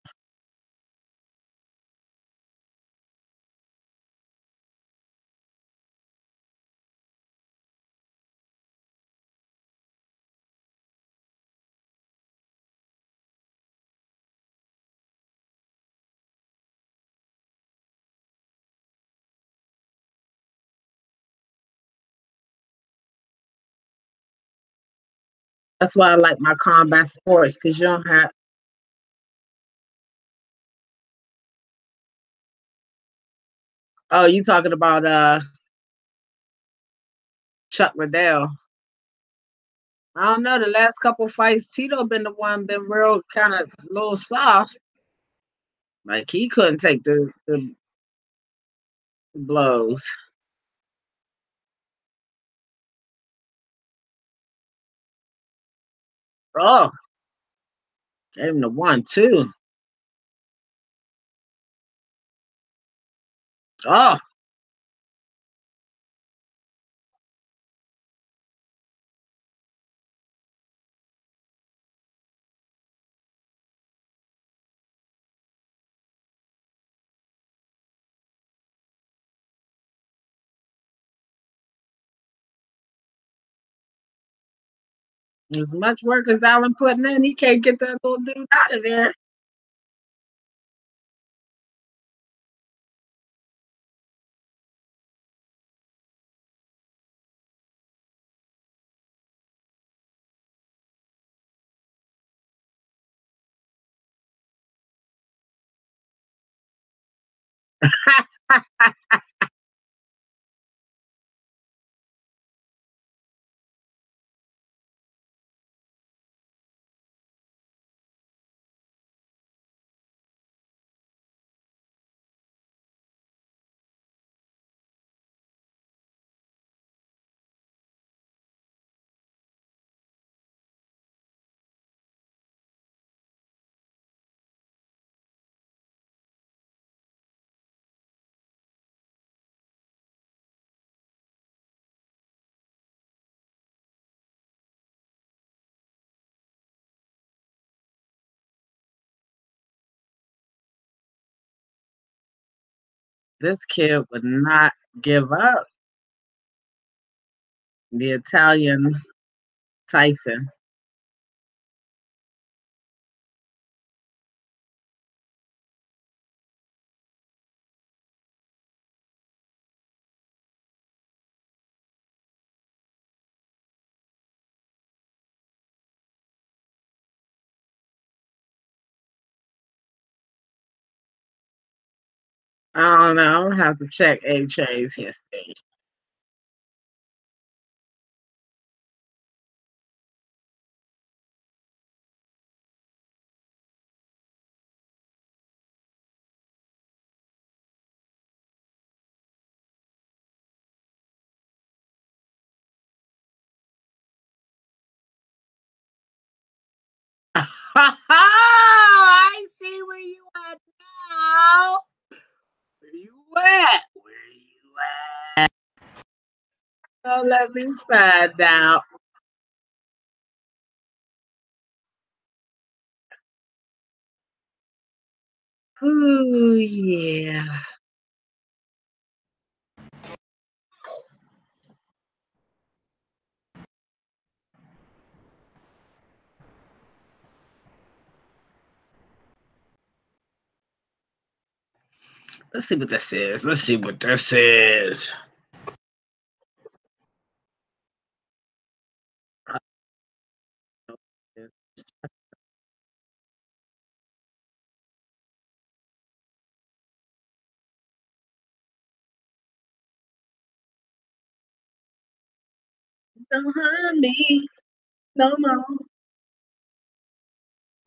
That's why I like my combat sports because you don't have. Oh, you talking about Chuck Liddell? I don't know. The last couple fights, Tito been the one been real kind of little soft. Like he couldn't take the blows. Oh, gave him the 1-2. Oh, as much work as Allen putting in, he can't get that little dude out of there. This kid would not give up. The Italian Tyson. I don't know. I have to check A Train's history. I see where you at now. Where you at? Where you at? Don't let me find out. Ooh, yeah. Let's see what this is. Let's see what this is. Don't hurt me no more.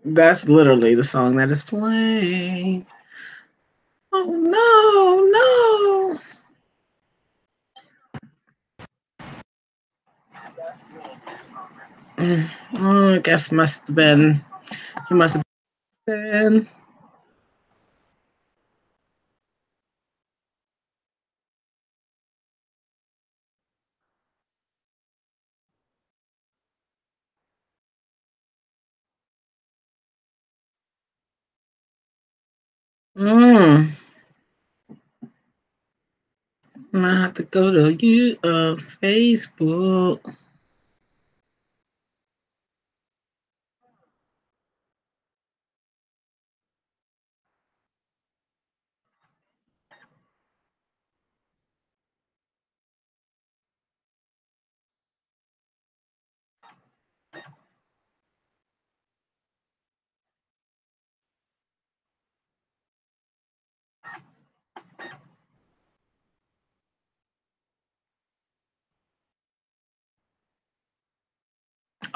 That's literally the song that is playing. Oh no, no. Oh, I guess must have been. He must have been. Mm. I have to go to Facebook.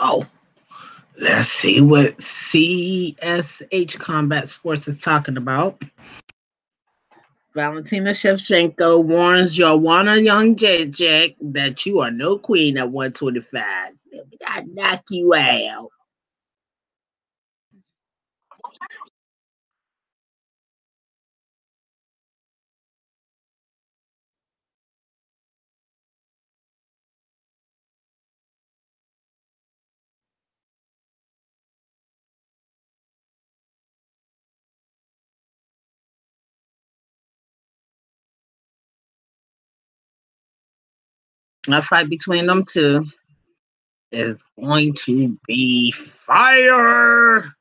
Oh, let's see what CSH Combat Sports is talking about. Valentina Shevchenko warns Joanna Young Jacek that you are no queen at 125. I knock you out. A fight between them two is going to be fire.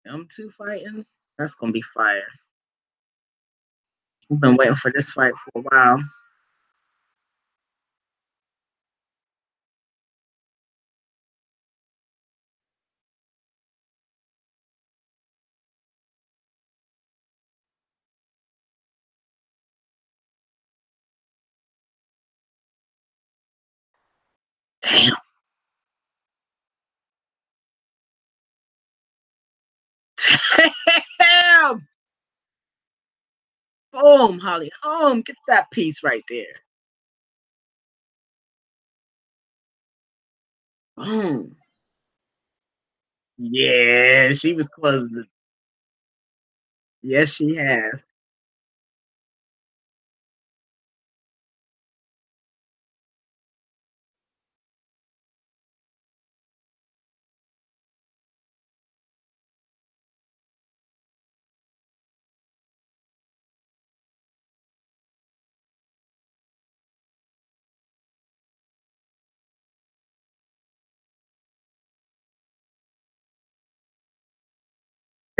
Them two fighting, that's going to be fire. We've been waiting for this fight for a while. Damn. Damn. Boom, Holly. Get that piece right there. Boom. Yeah, she was closing the. Yes, she has.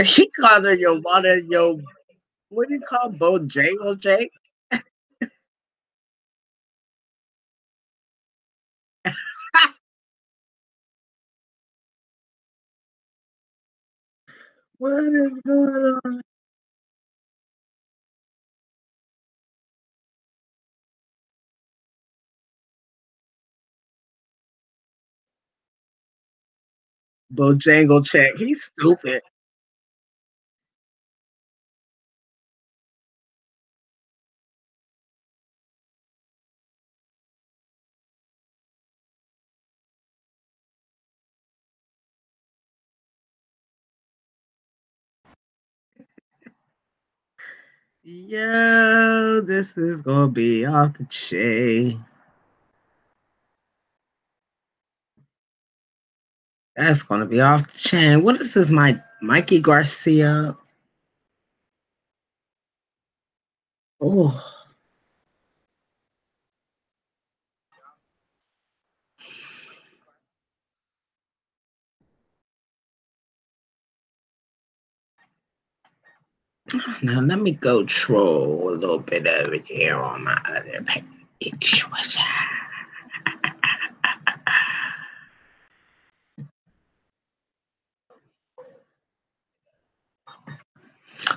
He called her your water, your what do you call Bojangle Jake? What is going on? Bojangle check. He's stupid. Yo, this is gonna be off the chain. That's gonna be off the chain. What is this, Mikey Garcia? Oh, now let me go troll a little bit over here on my other page.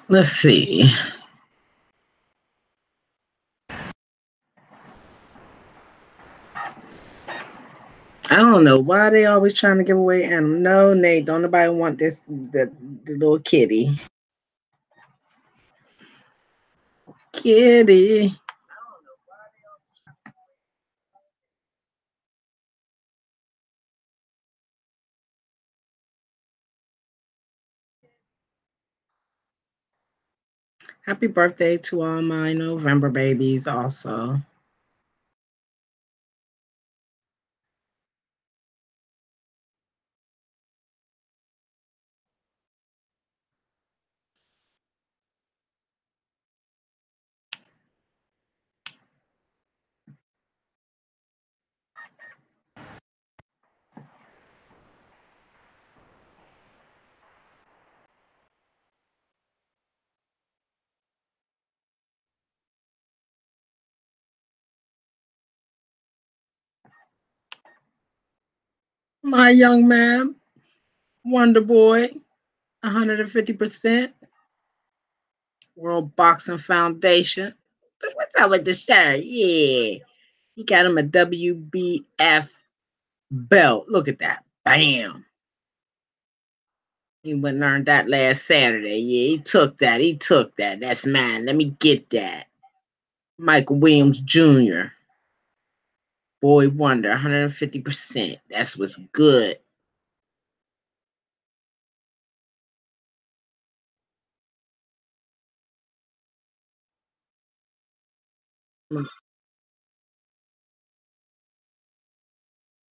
Let's see. I don't know why they always trying to give away animals. No, Nate, don't nobody want the little kitty. Kitty. Happy birthday to all my November babies also. My young man, Wonder Boy, 150%. World Boxing Foundation. What's up with the shirt? Yeah. He got him a WBF belt. Look at that. Bam. He went and earned that last Saturday. Yeah, he took that. He took that. That's mine. Let me get that. Michael Williams Jr. Boy Wonder, 150%. That's what's good. Let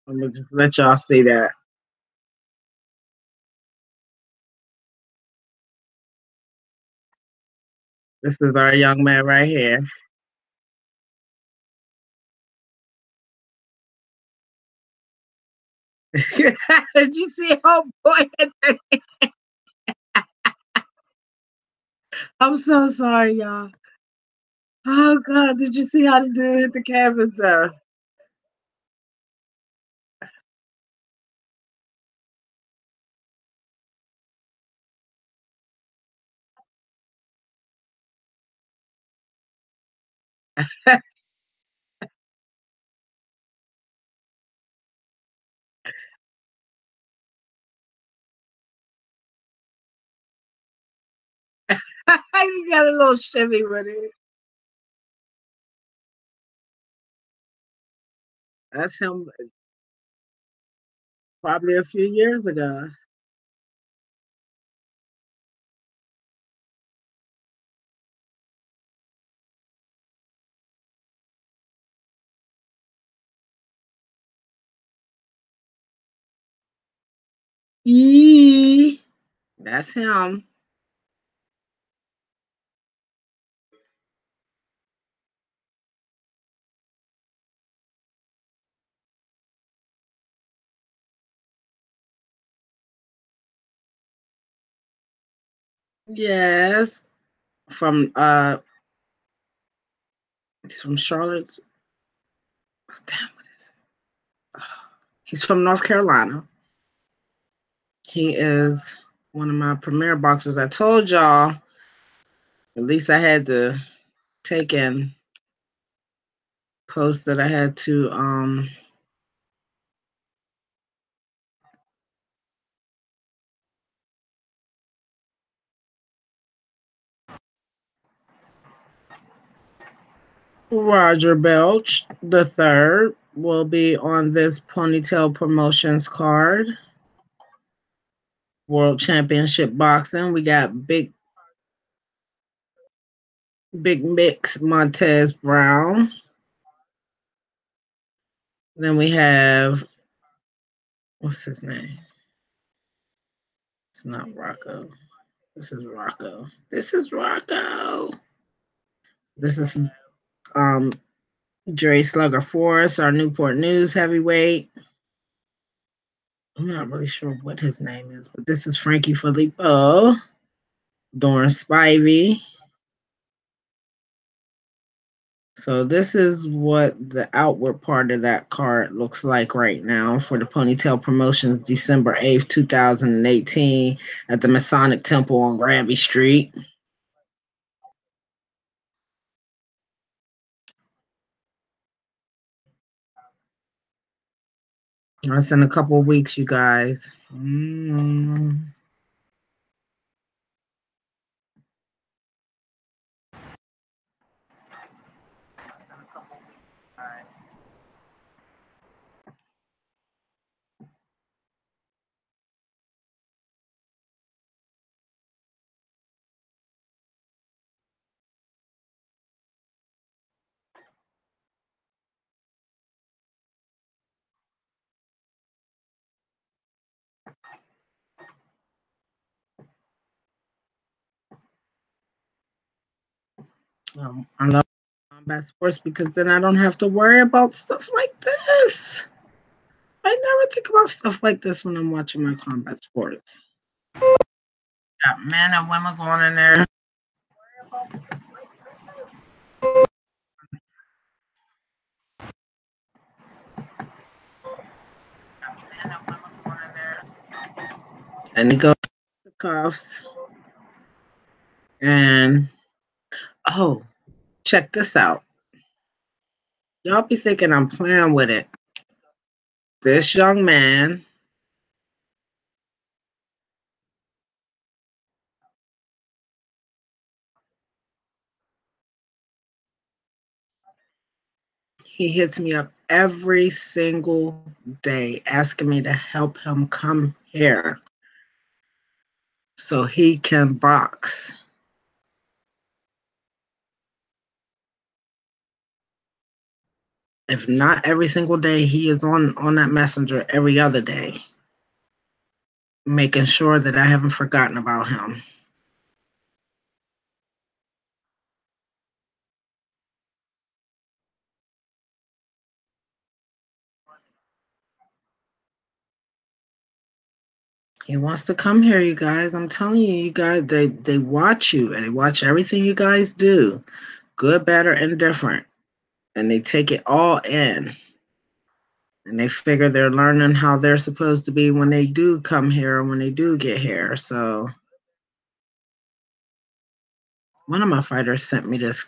me just let y'all see that. This is our young man right here. Did you see? Oh boy. I'm so sorry, y'all. Oh God, did you see how the dude hit the canvas though? He got a little shimmy with it. That's him probably a few years ago. Yee. That's him. Yes. From he's from Charlotte. Oh, damn, what is it? He's from North Carolina. He is one of my premier boxers. I told y'all, at least I had to take and post that I had to Roger Belch the third will be on this Ponytail Promotions card. World Championship Boxing. We got Big Mix Montez Brown. Then we have what's his name? It's not Rocco. This is Rocco. This is Rocco. This is um Dre Slugger Forrest, our Newport News heavyweight. I'm not really sure what his name is, but this is Frankie Filippo, Doran Spivey. So this is what the outward part of that card looks like right now for the Ponytail Promotions, December 8th, 2018 at the Masonic Temple on Granby Street. That's in a couple of weeks, you guys. Mm. I love combat sports because then I don't have to worry about stuff like this. I never think about stuff like this when I'm watching my combat sports. Got men and women going in there. And they go the cuffs. And oh, check this out. Y'all be thinking I'm playing with it. This young man, he hits me up every single day asking me to help him come here so he can box. If not every single day, he is on that messenger every other day, making sure that I haven't forgotten about him. He wants to come here, you guys. I'm telling you, you guys, they watch you and they watch everything you guys do, good, bad, or indifferent, and they take it all in. And they figure they're learning how they're supposed to be when they do come here, when they do get here. So one of my fighters sent me this.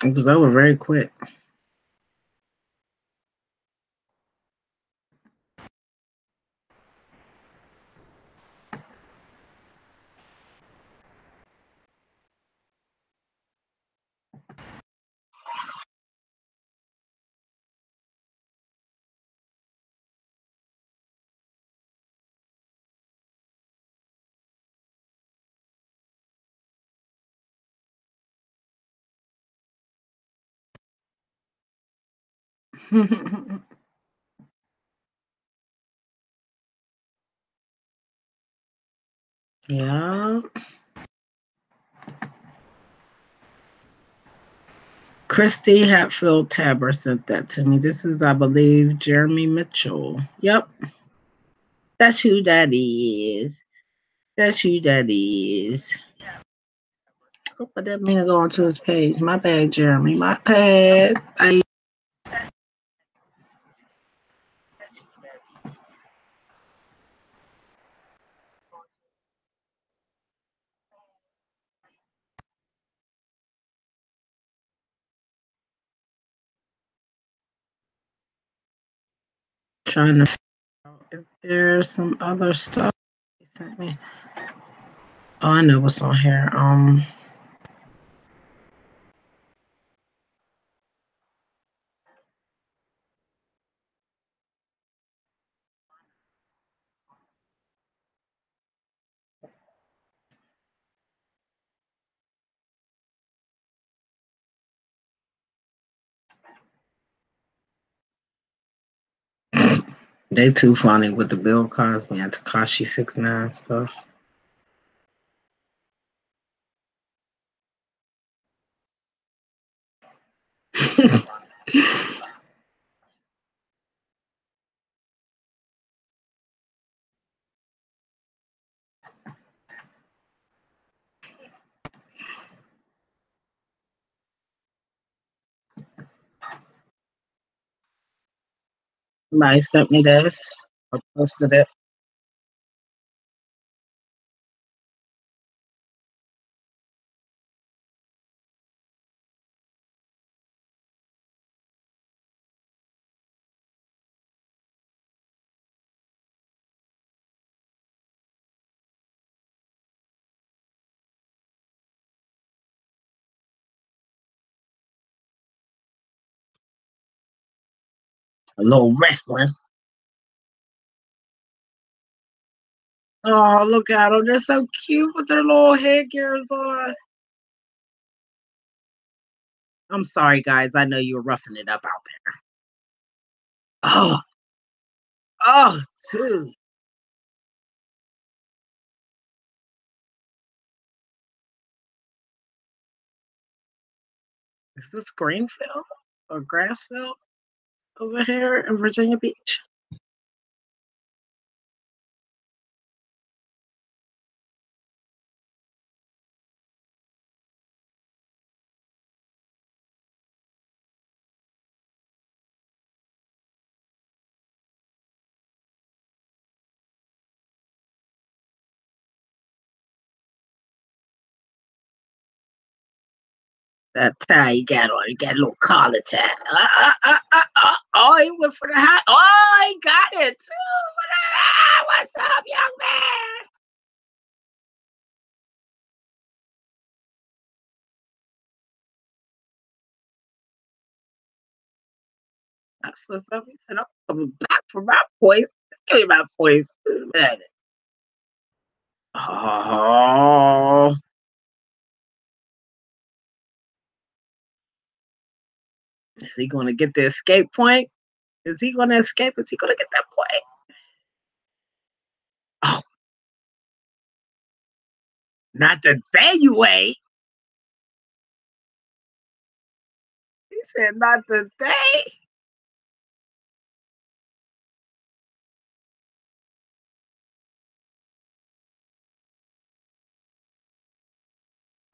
It was over very quick. Yeah. Christy Hatfield Tabber sent that to me. This is, I believe, Jeremy Mitchell. Yep. That's who that is. That's who that is. Oh, but that mean to go onto his page. My bad, Jeremy. My bad. I trying to figure out if there's some other stuff he sent me. Oh, I know what's on here. They too funny with the Bill Cosby and Takashi 6ix9ine stuff. Somebody sent me this or posted it. A little wrestling. Oh, look at them. They're so cute with their little headgears on. I'm sorry, guys. I know you were roughing it up out there. Oh, oh, dude. Is this Greenfield or Grassfield over here in Virginia Beach? That tie you got on. You got a little collar tie. Oh, he went for the high. Oh, he got it too. What's up, young man? That's what's up. He said, I'm coming back for my points. Give me my points. Oh, is he going to get the escape point? Is he going to escape? Is he going to get that point? Oh, not today, you ain't. He said, not today.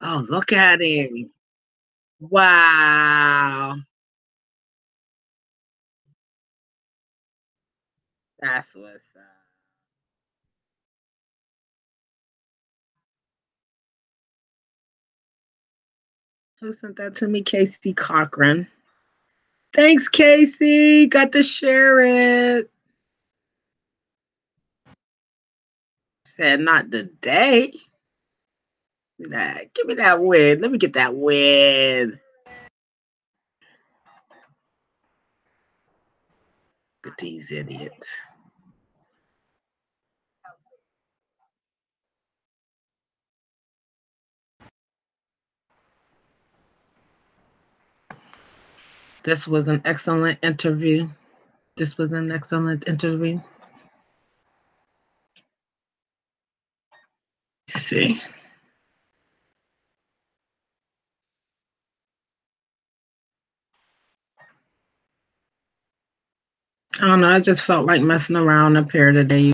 Oh, look at him. Wow. That's what's up. Who sent that to me? Casey Cochran. Thanks, Casey. Got to share it. Said not today. Nah, give me that win. Let me get that win. Look at these idiots. This was an excellent interview. This was an excellent interview. Let's see. I don't know. I just felt like messing around up here today.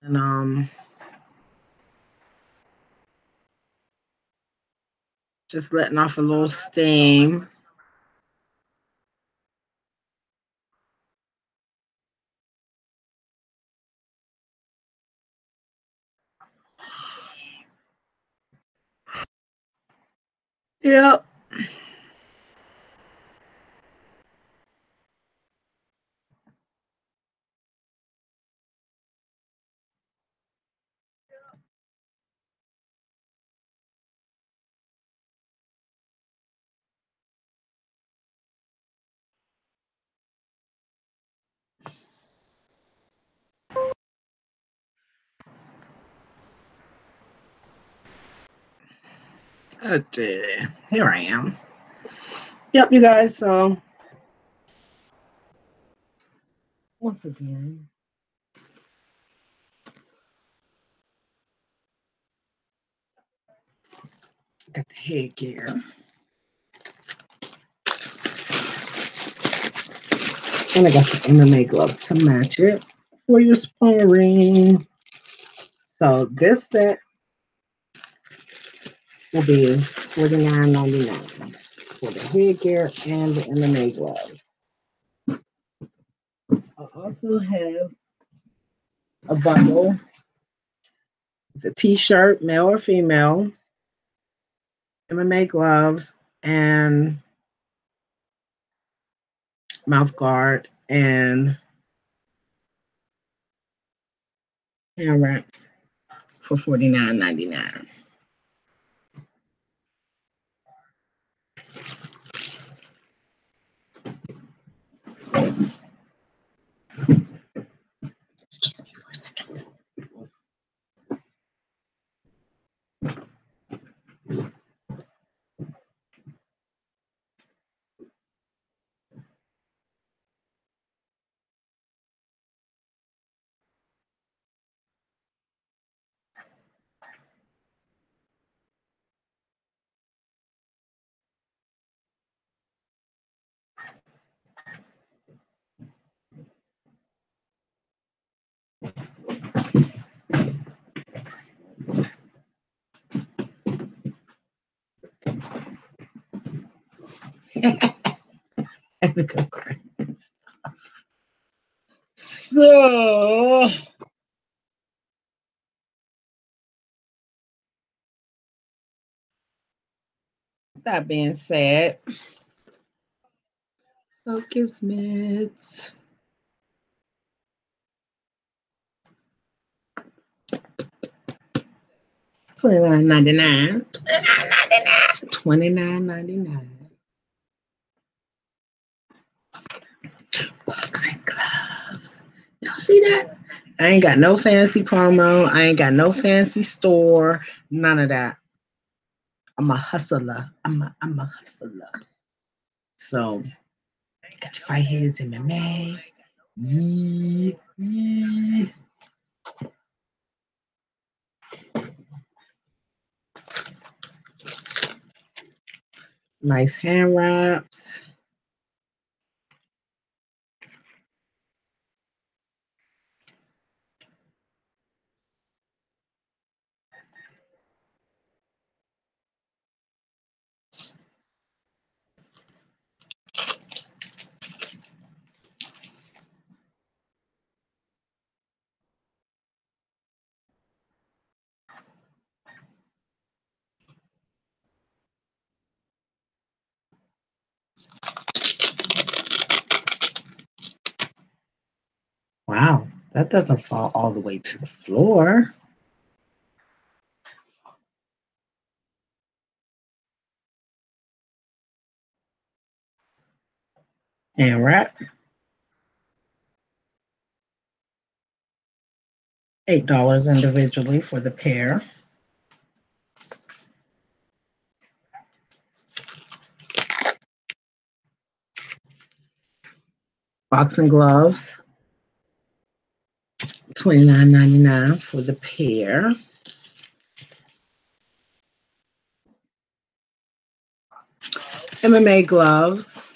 And just letting off a little steam. Yep. Okay. Here I am. Yep, you guys. So once again, got the headgear. And I got some MMA gloves to match it for your sparring. So this set will be $49.99 for the headgear and the MMA gloves. also have a bundle with a t-shirt, male or female, MMA gloves, and mouth guard, and hand wraps for $49.99. Excuse me for a second. So, that being said, focus mids. $29.99. $29.99. Boxing gloves. Y'all see that? I ain't got no fancy promo. I ain't got no fancy store. None of that. I'm a hustler. I'm a hustler. So got your fight heads MMA. Yee, yee. Nice hand wraps. Wow, that doesn't fall all the way to the floor. Hand wrap. $8 individually for the pair. Boxing gloves. $29.99 for the pair. MMA gloves.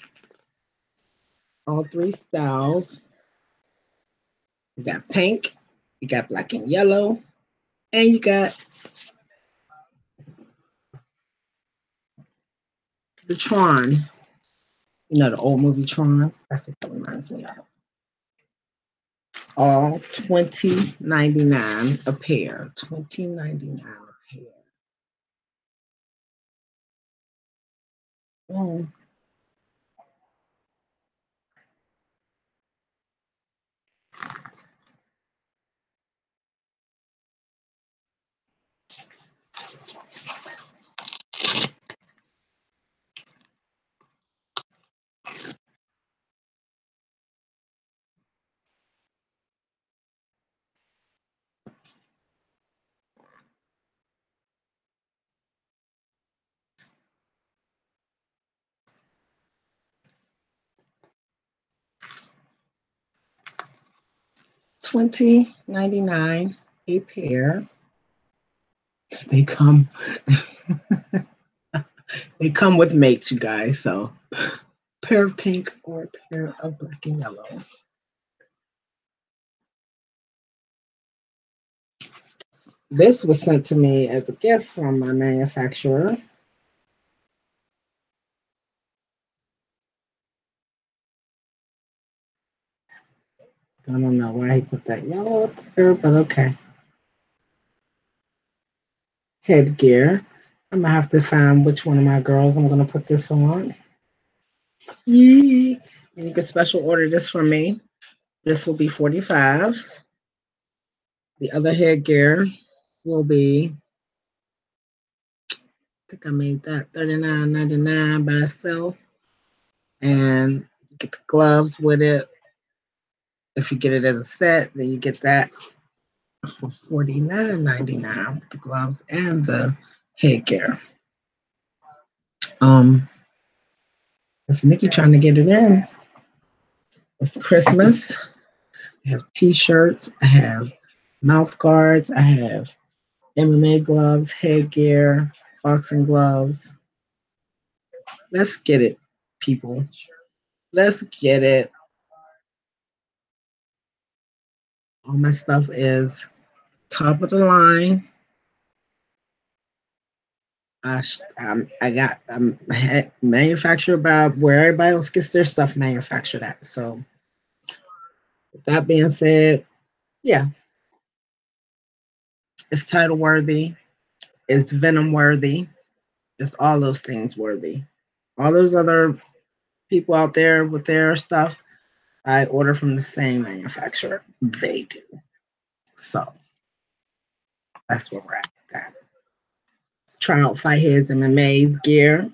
All three styles. You got pink, you got black and yellow, and you got the Tron. You know, the old movie Tron? That's what that reminds me of. All $20.99 a pair. $20.99 a pair. Mm. $20.99 a pair. They come they come with mates, you guys. So pair of pink or a pair of black and yellow. This was sent to me as a gift from my manufacturer. I don't know why he put that yellow up there, but okay. Headgear. I'm gonna have to find which one of my girls I'm gonna put this on. Yee. And you can special order this for me. This will be 45. The other headgear will be, I think I made that 39.99 by itself. And get the gloves with it. If you get it as a set, then you get that for 49.99 with the gloves and the headgear. It's Nikki trying to get it in. It's Christmas. I have t-shirts. I have mouth guards. I have MMA gloves, headgear, boxing gloves. Let's get it, people. Let's get it. All my stuff is top of the line. I got manufactured by where everybody else gets their stuff manufactured at. So, with that being said, yeah, it's title worthy, it's venom worthy, it's all those things worthy. All those other people out there with their stuff, I order from the same manufacturer. They do. So that's where we're at with that. Try out Fight Heads MMA's gear.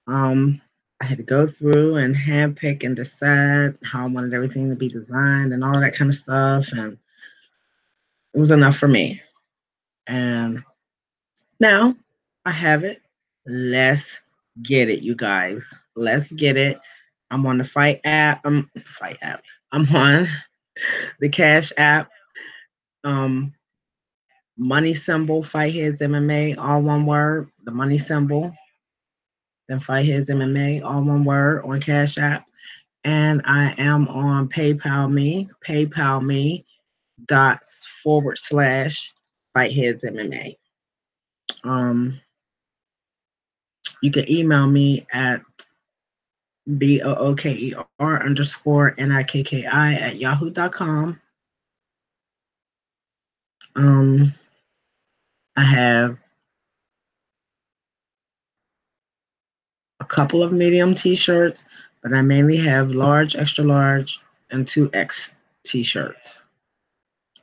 I had to go through and handpick and decide how I wanted everything to be designed and all that kind of stuff. And it was enough for me. And now I have it. Let's get it, you guys. Let's get it. I'm on the Fight app. Fight app. I'm on the Cash app. Money symbol, Fight Heads MMA, all one word. The money symbol, then Fight Heads MMA, all one word on Cash app. And I am on PayPal me dot / Fight Heads MMA. You can email me at BOOKER_NIKKI@yahoo.com. I have a couple of medium t-shirts, but I mainly have large, extra large, and 2X t-shirts.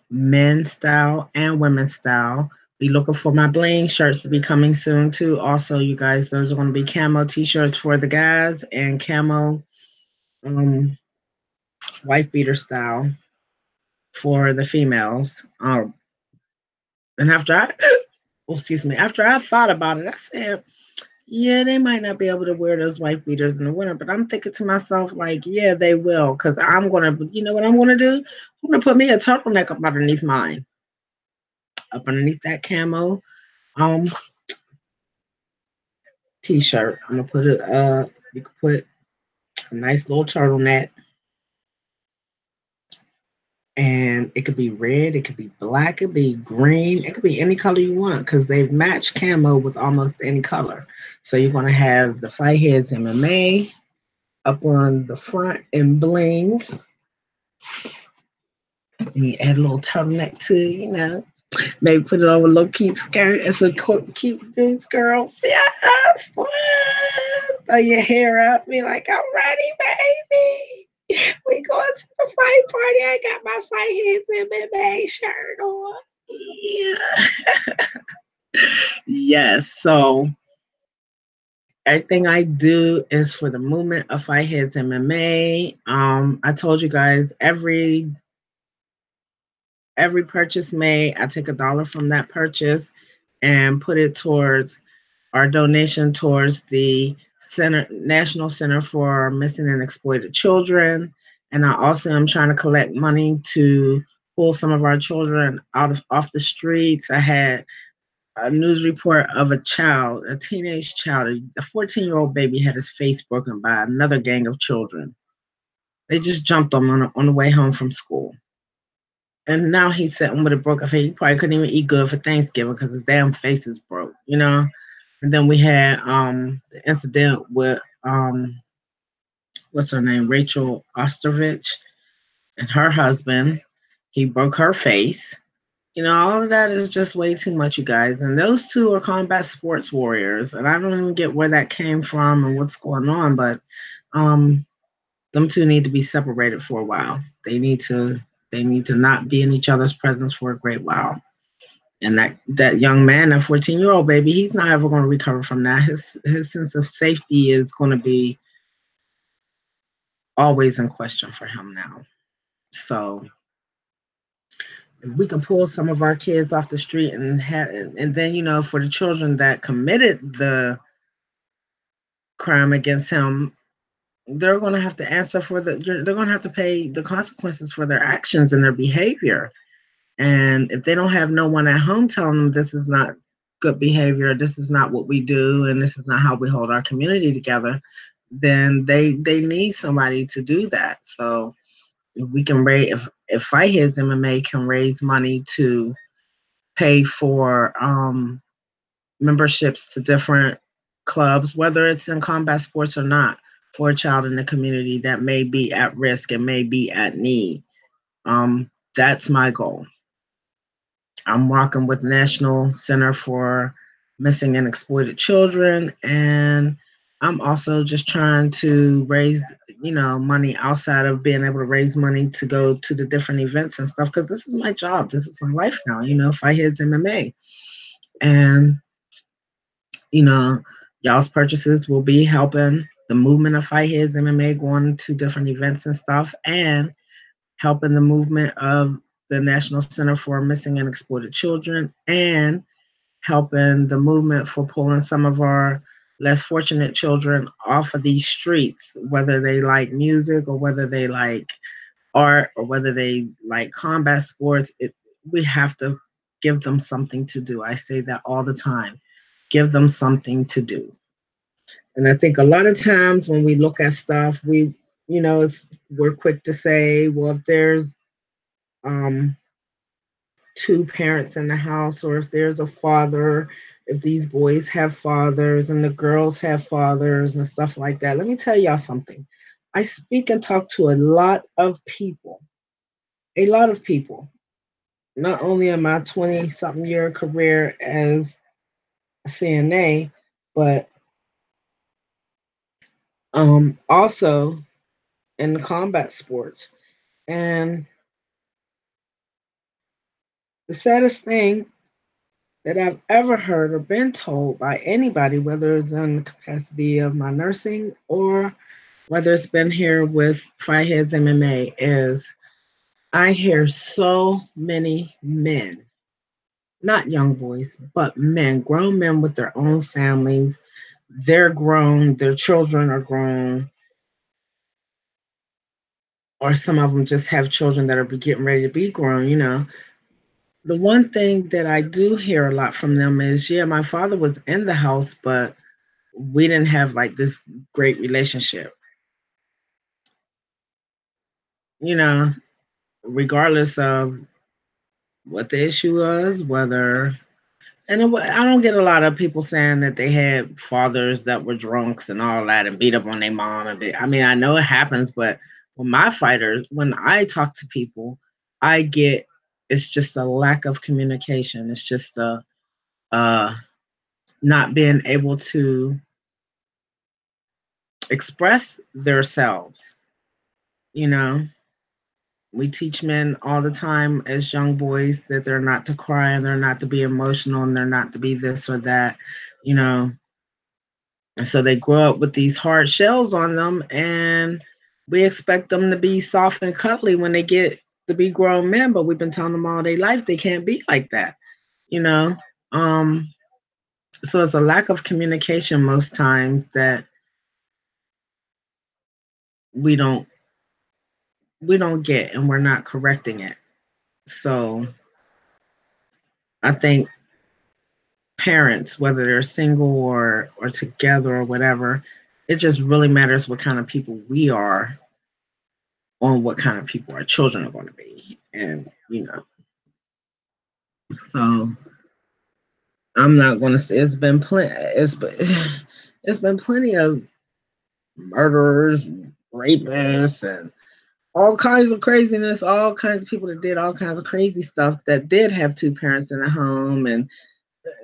Men's style and women's style. Be looking for my bling shirts to be coming soon too. Also, you guys, those are going to be camo t-shirts for the guys and camo wife beater style for the females. And after I thought about it, I said, yeah, they might not be able to wear those wife beaters in the winter, but I'm thinking to myself, like, yeah, they will, because I'm going to, you know what I'm going to do? I'm going to put me a turtleneck up underneath mine, up underneath that camo t-shirt. I'm going to put you can put a nice little turtleneck, and it could be red, it could be black, it could be green, it could be any color you want, because they've matched camo with almost any color. So you're going to have the Fight Heads MMA up on the front in bling. And you add a little turtleneck to it, maybe put it on a little cute skirt and some cute boots, girls. Yes, throw your hair up, be like, I'm ready, baby. We going to the fight party. I got my Fight Heads MMA shirt on. Yeah. Yes. So everything I do is for the movement of Fight Heads MMA. I told you guys every purchase made, I take $1 from that purchase and put it towards our donation towards the National Center for Missing and Exploited Children. And I also am trying to collect money to pull some of our children off the streets. I had a news report of a teenage child, a 14-year-old baby had his face broken by another gang of children. They just jumped him on the way home from school. And now he's sitting with a broken face. He probably couldn't even eat good for Thanksgiving because his damn face is broke, And then we had the incident with what's her name, Rachel Osterovich, and her husband, he broke her face. All of that is just way too much, you guys. And those two are combat sports warriors, and I don't even get where that came from and what's going on, but um, them two need to be separated for a while. They need to not be in each other's presence for a great while. And that young man, that 14-year-old baby, he's not ever going to recover from that. His sense of safety is going to be always in question for him now. So if we can pull some of our kids off the street and then for the children that committed the crime against him, they're going to have to answer they're going to have to pay the consequences for their actions and their behavior. And if they don't have no one at home telling them this is not good behavior, this is not what we do, and this is not how we hold our community together, then they need somebody to do that. So if we can if Fight His MMA can raise money to pay for memberships to different clubs, whether it's in combat sports or not, for a child in the community that may be at risk and may be at need. That's my goal. I'm working with National Center for Missing and Exploited Children, and I'm also just trying to raise, money outside of being able to raise money to go to the different events and stuff, because this is my job. This is my life now, Fight Heads MMA. And, you know, y'all's purchases will be helping the movement of Fight Heads MMA, going to different events and stuff, and helping the movement of the National Center for Missing and Exploited Children, and helping the movement for pulling some of our less fortunate children off of these streets, whether they like music or whether they like art or whether they like combat sports. We have to give them something to do. I say that all the time. Give them something to do. And I think a lot of times when we look at stuff, we're quick to say, well, if there's um, two parents in the house, or if there's a father, if these boys have fathers and the girls have fathers and stuff like that. Let me tell y'all something. I speak and talk to a lot of people, not only in my 20 something year career as a CNA, but also in combat sports. And the saddest thing that I've ever heard or been told by anybody, whether it's in the capacity of my nursing or whether it's been here with Fight Heads MMA, is I hear so many men, not young boys, but men, grown men with their own families. They're grown, their children are grown, or some of them just have children that are getting ready to be grown. The one thing that I do hear a lot from them is, yeah, my father was in the house, but we didn't have like this great relationship. You know, regardless of what the issue was, whether, and I don't get a lot of people saying that they had fathers that were drunks and all that and beat up on their mom. I mean, I know it happens, but when I talk to people, I get it's just a lack of communication. It's just a not being able to express themselves. You know, we teach men all the time as young boys that they're not to cry and they're not to be emotional and they're not to be this or that, you know. And so they grow up with these hard shells on them, and we expect them to be soft and cuddly when they get to be grown men, but we've been telling them all their life they can't be like that, you know. Um, so it's a lack of communication most times that we don't we don't get, and we're not correcting it. So I think parents, whether they're single or together or whatever, it just really matters what kind of people we are on what kind of people our children are going to be. And so I'm not going to say it's been plenty of murderers, rapists, and all kinds of craziness, all kinds of people that did all kinds of crazy stuff that did have two parents in the home, and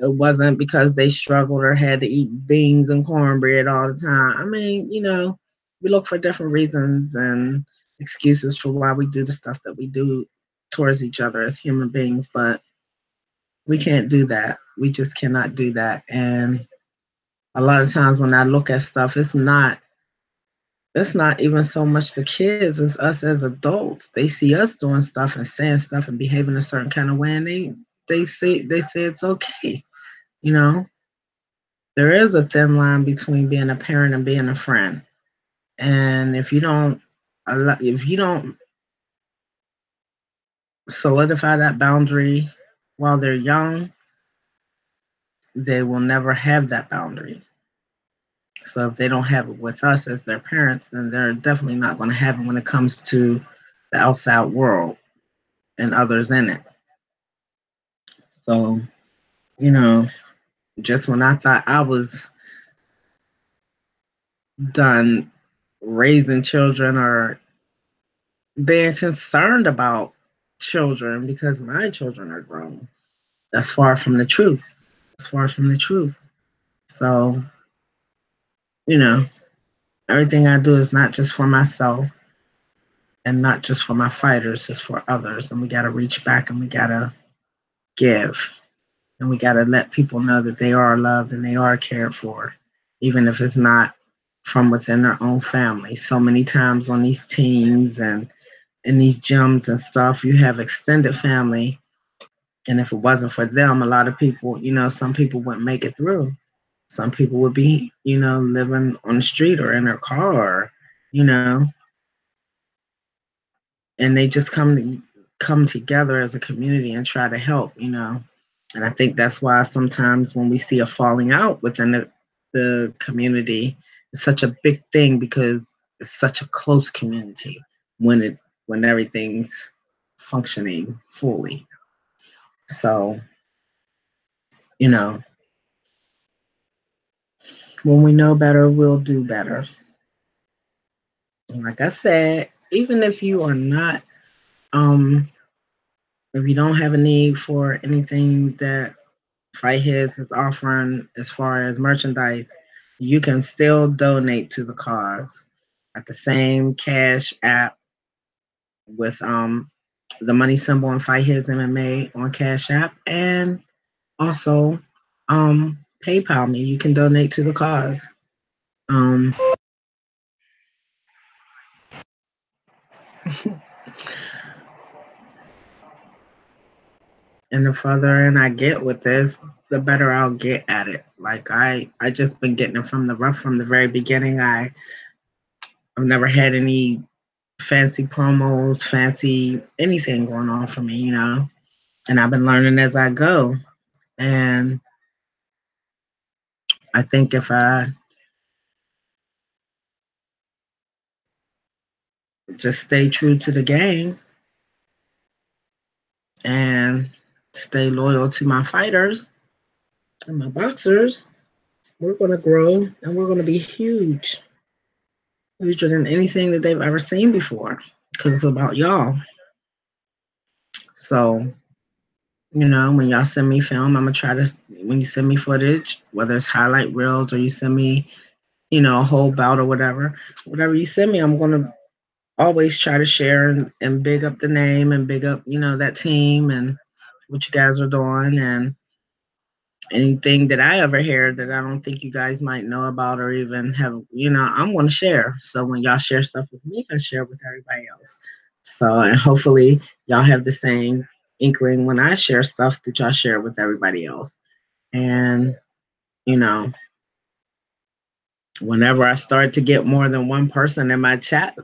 it wasn't because they struggled or had to eat beans and cornbread all the time. I mean, we look for different reasons and excuses for why we do the stuff that we do towards each other as human beings, but we can't do that. We just cannot do that. And a lot of times when I look at stuff, it's not even so much the kids, it's us as adults. They see us doing stuff and saying stuff and behaving a certain kind of way, and they say it's okay. You know, there is a thin line between being a parent and being a friend. And if you don't solidify that boundary while they're young, they will never have that boundary. So if they don't have it with us as their parents, then they're definitely not going to have it when it comes to the outside world and others in it. So, you know, just when I thought I was done raising children or being concerned about children because my children are grown, that's far from the truth. It's far from the truth. So, you know, everything I do is not just for myself and not just for my fighters, it's for others. And we got to reach back and we got to give. And we got to let people know that they are loved and they are cared for, even if it's not from within their own family. So many times on these teams and in these gyms and stuff, you have extended family. And if it wasn't for them, a lot of people, some people wouldn't make it through. Some people would be, living on the street or in their car, you know, and they just come together as a community and try to help. And I think that's why sometimes when we see a falling out within the community, it's such a big thing because it's such a close community when it when everything's functioning fully. So, you know, when we know better, we'll do better. And like I said, even um if you don't have a need for anything that Fight Heads is offering as far as merchandise, you can still donate to the cause at the same Cash App with the money symbol and Fight Heads MMA on Cash App, and also PayPal me. You can donate to the cause. Um, and the further in I get with this, the better I'll get at it. Like I just been getting it from the rough from the very beginning. I've never had any fancy promos, fancy anything going on for me. And I've been learning as I go. And I think if I just stay true to the game and stay loyal to my fighters and my boxers, we're going to grow and we're going to be huge, huger than anything that they've ever seen before because it's about y'all. So, when y'all send me film, I'm going to try to, when you send me footage, whether it's highlight reels or you send me, a whole bout or whatever you send me, I'm going to always try to share and big up the name and big up, that team and what you guys are doing, and anything that I ever hear that I don't think you guys might know about or even have, I'm going to share. So when y'all share stuff with me, I share with everybody else. So, and hopefully y'all have the same inkling when I share stuff that y'all share with everybody else. And, you know, whenever I start to get more than one person in my chat,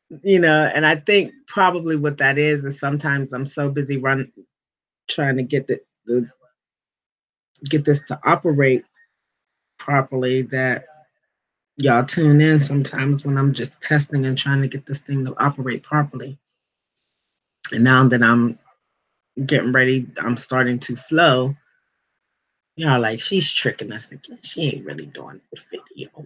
and I think probably what that is sometimes I'm so busy trying to get this to operate properly that y'all tune in sometimes when I'm just testing and trying to get this thing to operate properly. And now that I'm getting ready, I'm starting to flow. Y'all like, she's tricking us again. She ain't really doing the video.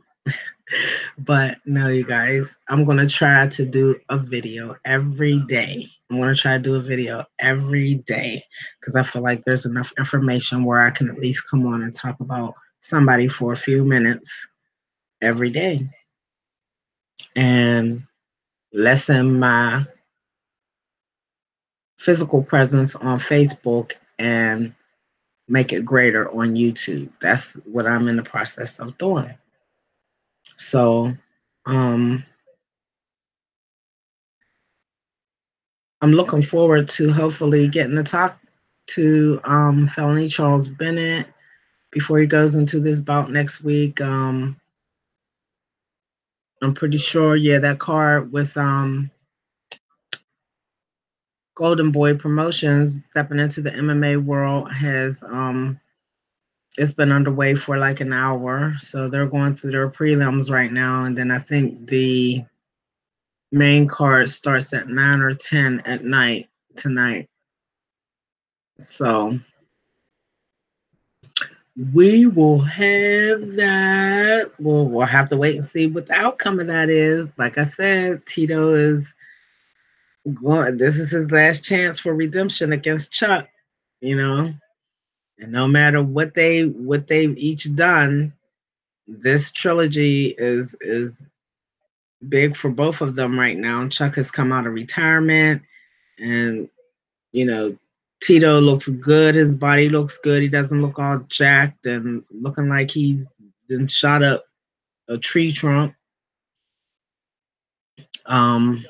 But no, you guys, I'm gonna try to do a video every day. I'm gonna try to do a video every day because I feel like there's enough information where I can at least come on and talk about somebody for a few minutes every day and lessen my physical presence on Facebook and make it greater on YouTube. That's what I'm in the process of doing. So, um, I'm looking forward to hopefully getting to talk to Felony Charles Bennett before he goes into this bout next week. I'm pretty sure, yeah, that card with Golden Boy Promotions stepping into the MMA world has it's been underway for like an hour. So they're going through their prelims right now, and then I think the main card starts at 9 or 10 at night tonight. So we will have that. We'll have to wait and see what the outcome of that is. Like I said, Tito is going. This is his last chance for redemption against Chuck. You know, and no matter what they've each done, this trilogy is big for both of them right now. Chuck has come out of retirement, and you know, Tito looks good. His body looks good. He doesn't look all jacked and looking like he's been shot up a tree trunk. Um,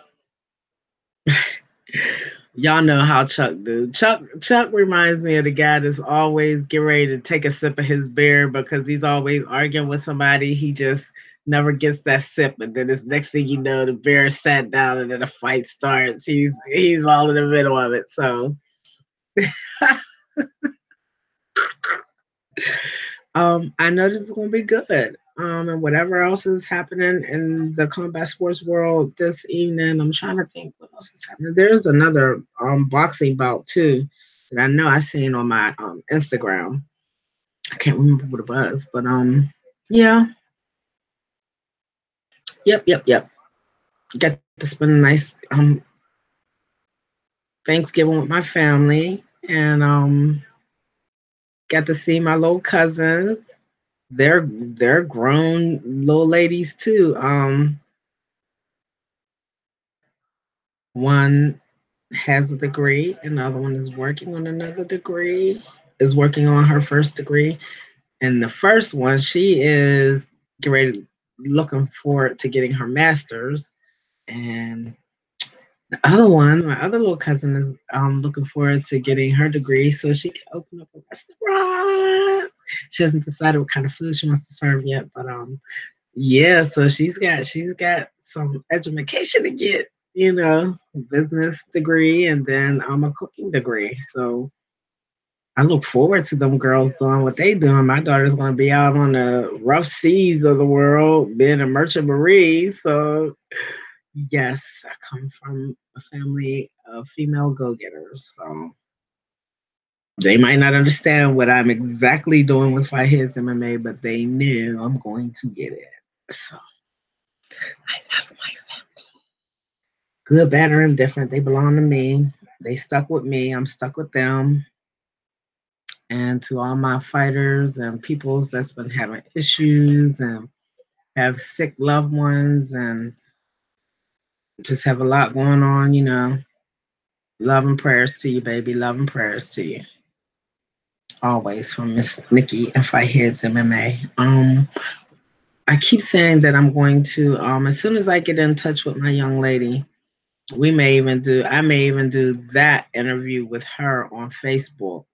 y'all know how Chuck do. Chuck reminds me of the guy that's always getting ready to take a sip of his beer because he's always arguing with somebody. He just never gets that sip, and then this next thing you know, the beer sat down and then the fight starts. He's all in the middle of it. So I know this is going to be good. And whatever else is happening in the combat sports world this evening, I'm trying to think what else is happening. There's another boxing bout too that I know I seen on my Instagram. I can't remember what it was, but yeah, yep. Got to spend a nice Thanksgiving with my family, and got to see my little cousins. They're grown little ladies too. One has a degree, and the other one is working on another degree, is working on her first degree. And the first one, she is getting ready, looking forward to getting her master's. And the other one, my other little cousin, is looking forward to getting her degree so she can open up a restaurant. She hasn't decided what kind of food she wants to serve yet, but yeah, so she's got some education to get, business degree and then a cooking degree. So I look forward to them girls doing what they doing. My daughter's gonna be out on the rough seas of the world, being a merchant marine. So yes, I come from a family of female go-getters. So they might not understand what I'm exactly doing with Fight Heads MMA, but they knew I'm going to get it. So I love my family. Good, bad, or indifferent. They belong to me. They stuck with me. I'm stuck with them. And to all my fighters and peoples that's been having issues and have sick loved ones and just have a lot going on, love and prayers to you, baby. Love and prayers to you. Always from Miss Nikki and Fight Heads MMA. I keep saying that I'm going to, as soon as I get in touch with my young lady, I may even do that interview with her on Facebook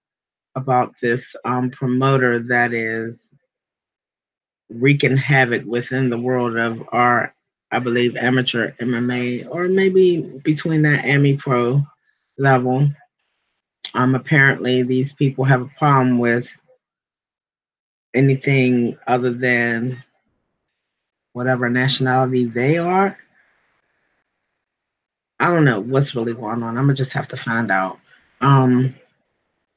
about this promoter that is wreaking havoc within the world of our, I believe, amateur MMA, or maybe between that Ami Pro level. Apparently, these people have a problem with anything other than whatever nationality they are. I don't know what's really going on. I'm gonna just have to find out. Um,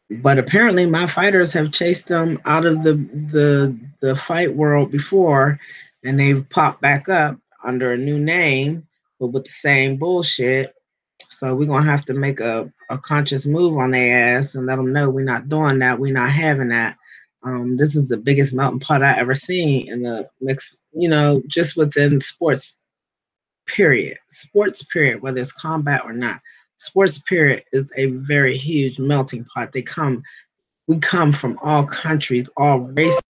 but apparently, my fighters have chased them out of the fight world before, and they pop back up under a new name, but with the same bullshit. So we're gonna have to make a conscious move on their ass and let them know we're not doing that. We're not having that. This is the biggest melting pot I ever seen in the mix. Just within sports. Period. Sports. Period. Whether it's combat or not. Sports. Period is a very huge melting pot. We come from all countries, all races,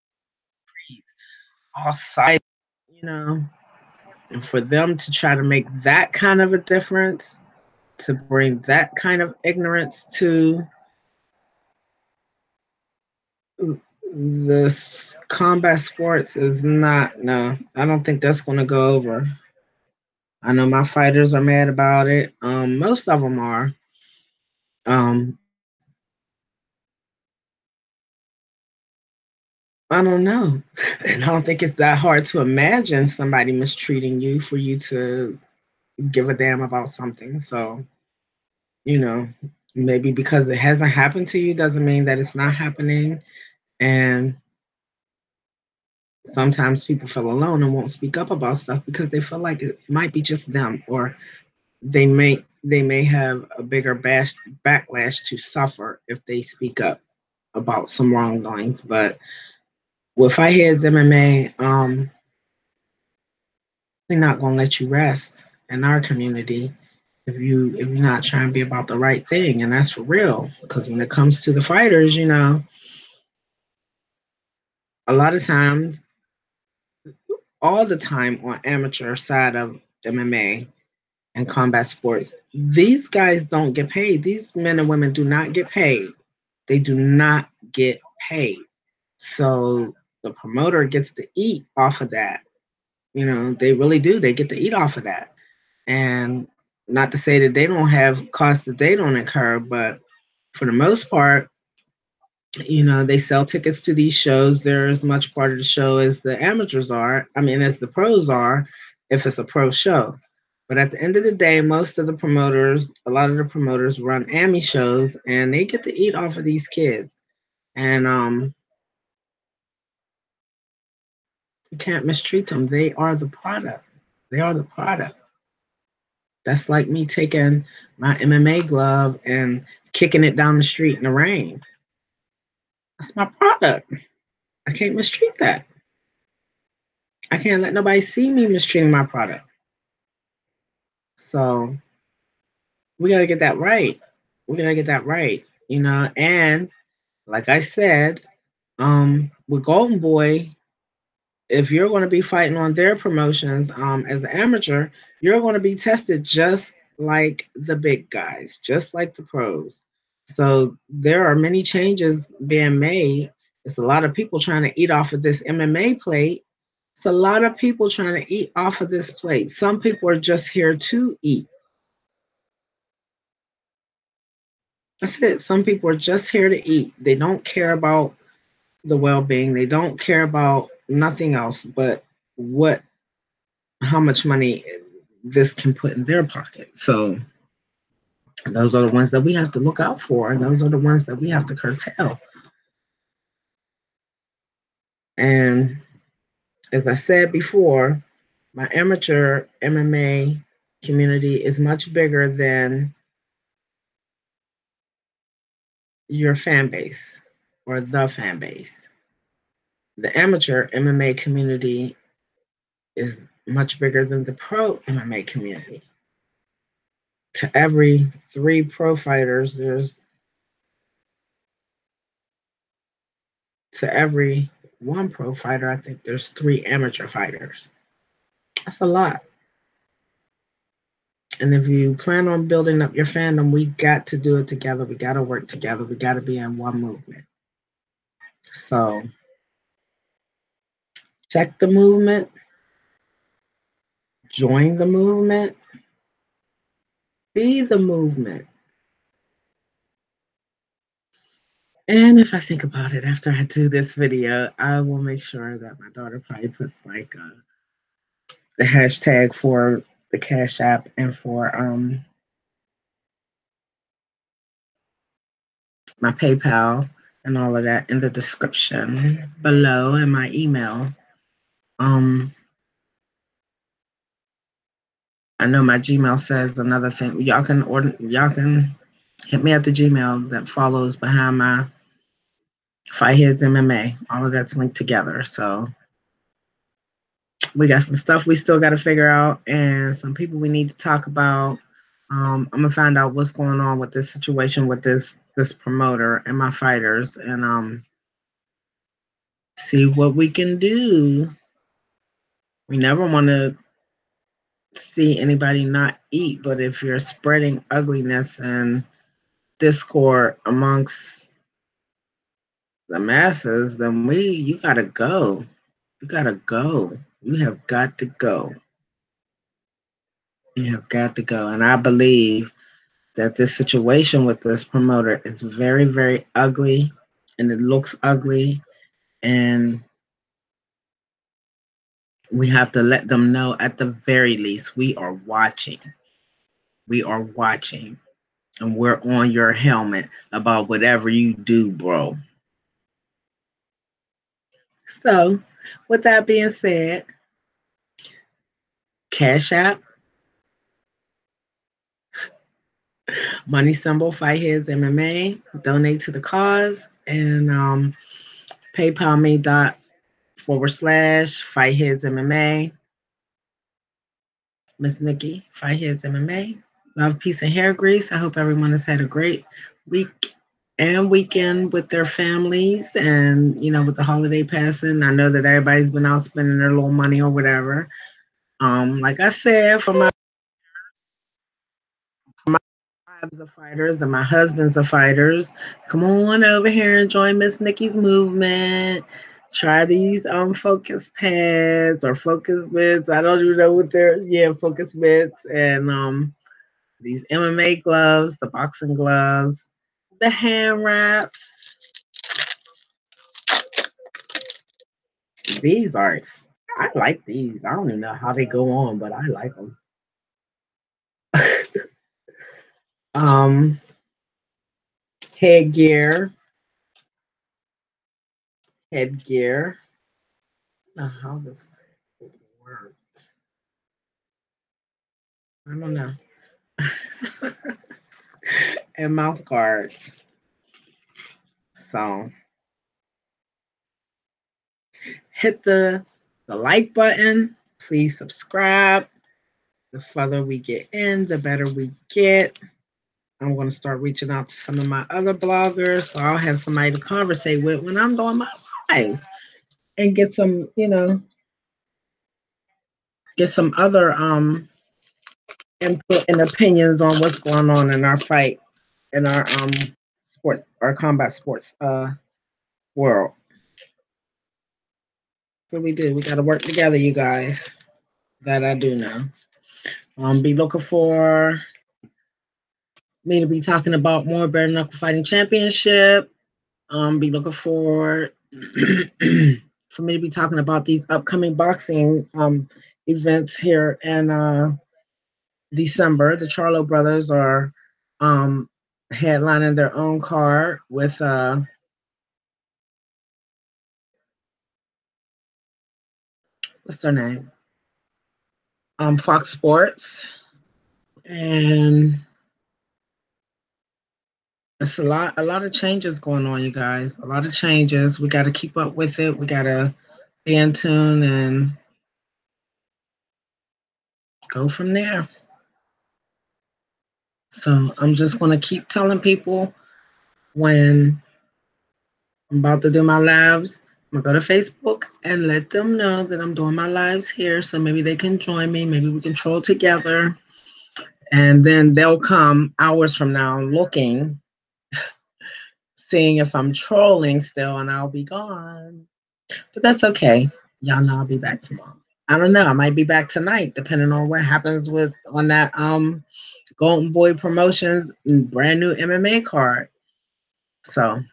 all sides. You know, and for them to try to make that kind of a difference, to bring that kind of ignorance to this combat sports is not, no, I don't think that's going to go over. I know my fighters are mad about it. Most of them are. Um, I don't know. And I don't think it's that hard to imagine somebody mistreating you for you to give a damn about something. So, you know, maybe because it hasn't happened to you doesn't mean that it's not happening. And sometimes people feel alone and won't speak up about stuff because they feel like it might be just them, or they may have a bigger backlash to suffer if they speak up about some wrongdoings. But with Fight Heads MMA, we're not gonna let you rest in our community if you're not trying to be about the right thing, and that's for real. Because when it comes to the fighters, a lot of times, all the time on amateur side of MMA and combat sports, these guys don't get paid. These men and women do not get paid. They do not get paid. So the promoter gets to eat off of that. They really do. They get to eat off of that. And not to say that they don't have costs that they don't incur, but for the most part, they sell tickets to these shows. They're as much part of the show as the amateurs are. I mean, as the pros are, if it's a pro show. But at the end of the day, a lot of the promoters run AMI shows, and they get to eat off of these kids. And you can't mistreat them. They are the product. They are the product. That's like me taking my MMA glove and kicking it down the street in the rain. That's my product. I can't mistreat that. I can't let nobody see me mistreating my product. So we gotta get that right. We gotta get that right. And like I said, with Golden Boy, if you're going to be fighting on their promotions, as an amateur, you're going to be tested just like the big guys, just like the pros. So there are many changes being made. It's a lot of people trying to eat off of this MMA plate. It's a lot of people trying to eat off of this plate. Some people are just here to eat. That's it. Some people are just here to eat. They don't care about the well-being. They don't care about nothing else but what how much money this can put in their pocket. So those are the ones that we have to look out for, and those are the ones that we have to curtail. And as I said before, my amateur MMA community is much bigger than your fan base or the fan base. The amateur MMA community is much bigger than the pro MMA community. To every 3 pro fighters, to every 1 pro fighter, I think there's 3 amateur fighters. That's a lot. And if you plan on building up your fandom, we got to do it together. We got to work together. We got to be in one movement. So check the movement, join the movement, be the movement. And if I think about it after I do this video, I will make sure that my daughter probably puts like the hashtag for the Cash App and for my PayPal and all of that in the description below in my email. Um, I know my Gmail says another thing. Y'all can hit me at the Gmail that follows behind my Fight Heads MMA. All of that's linked together. So we got some stuff we still got to figure out, and some people we need to talk about. I'm gonna find out what's going on with this situation with this promoter and my fighters, and see what we can do. We never want to see anybody not eat, but if you're spreading ugliness and discord amongst the masses, then you gotta go. You gotta go. You have got to go. You have got to go. And I believe that this situation with this promoter is very, very ugly, and it looks ugly. And we have to let them know, at the very least, we are watching. We are watching. And we're on your helmet about whatever you do, bro. So, with that being said, Cash App, money symbol, Fight Heads MMA, donate to the cause, and PayPal me ./Fight Heads MMA. Miss Nikki, Fight Heads MMA. Love, peace, and hair grease. I hope everyone has had a great week and weekend with their families, and with the holiday passing. I know that everybody's been out spending their little money or whatever. Like I said, for my wives are fighters and my husbands are fighters, come on over here and join Miss Nikki's movement. Try these focus pads or focus mitts. I don't even know what they're, focus mitts, and these MMA gloves, the boxing gloves, the hand wraps. These are, I like these. I don't even know how they go on, but I like them. um, headgear. Headgear. I don't know how this would work. I don't know. And mouth guards. So hit the like button. Please subscribe. The further we get in, the better we get. I'm going to start reaching out to some of my other bloggers, so I'll have somebody to conversate with when I'm doing my lives, and get some, get some other input and opinions on what's going on in our fight, in our sports, our combat sports world. So we do. We got to work together, you guys. That I do know. Be looking for me to be talking about more Bare Knuckle Fighting Championship. Be looking for for me to be talking about these upcoming boxing events here in December. The Charlo brothers are headlining their own card with what's their name? Fox Sports, and it's a lot of changes going on, you guys. A lot of changes. We got to keep up with it. We got to be in tune and go from there. So I'm just going to keep telling people when I'm about to do my lives. I'm going to go to Facebook and let them know that I'm doing my lives here, so maybe they can join me. Maybe we can troll together. And then they'll come hours from now looking, seeing if I'm trolling still, and I'll be gone. But that's okay. Y'all know I'll be back tomorrow. I don't know. I might be back tonight, depending on what happens on that Golden Boy Promotions brand new MMA card. So,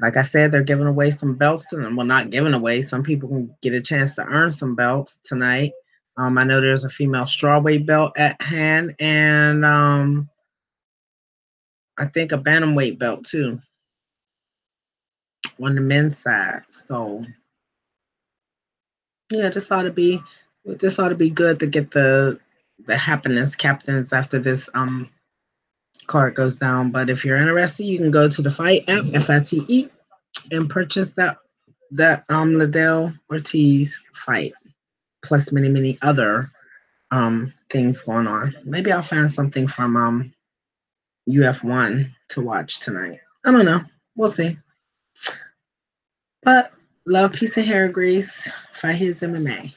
like I said, they're giving away some belts to them. Well, not giving away. Some people can get a chance to earn some belts tonight. I know there's a female strawweight belt at hand, and I think a bantamweight belt too on the men's side. So yeah, this ought to be good to get the the happiness captains after this card goes down. But if you're interested, you can go to the Fight app, FITE, and purchase that Liddell Ortiz fight, plus many other things going on. Maybe I'll find something from UF1 to watch tonight. I don't know. We'll see. But love, peace, and hair grease. Fight his MMA.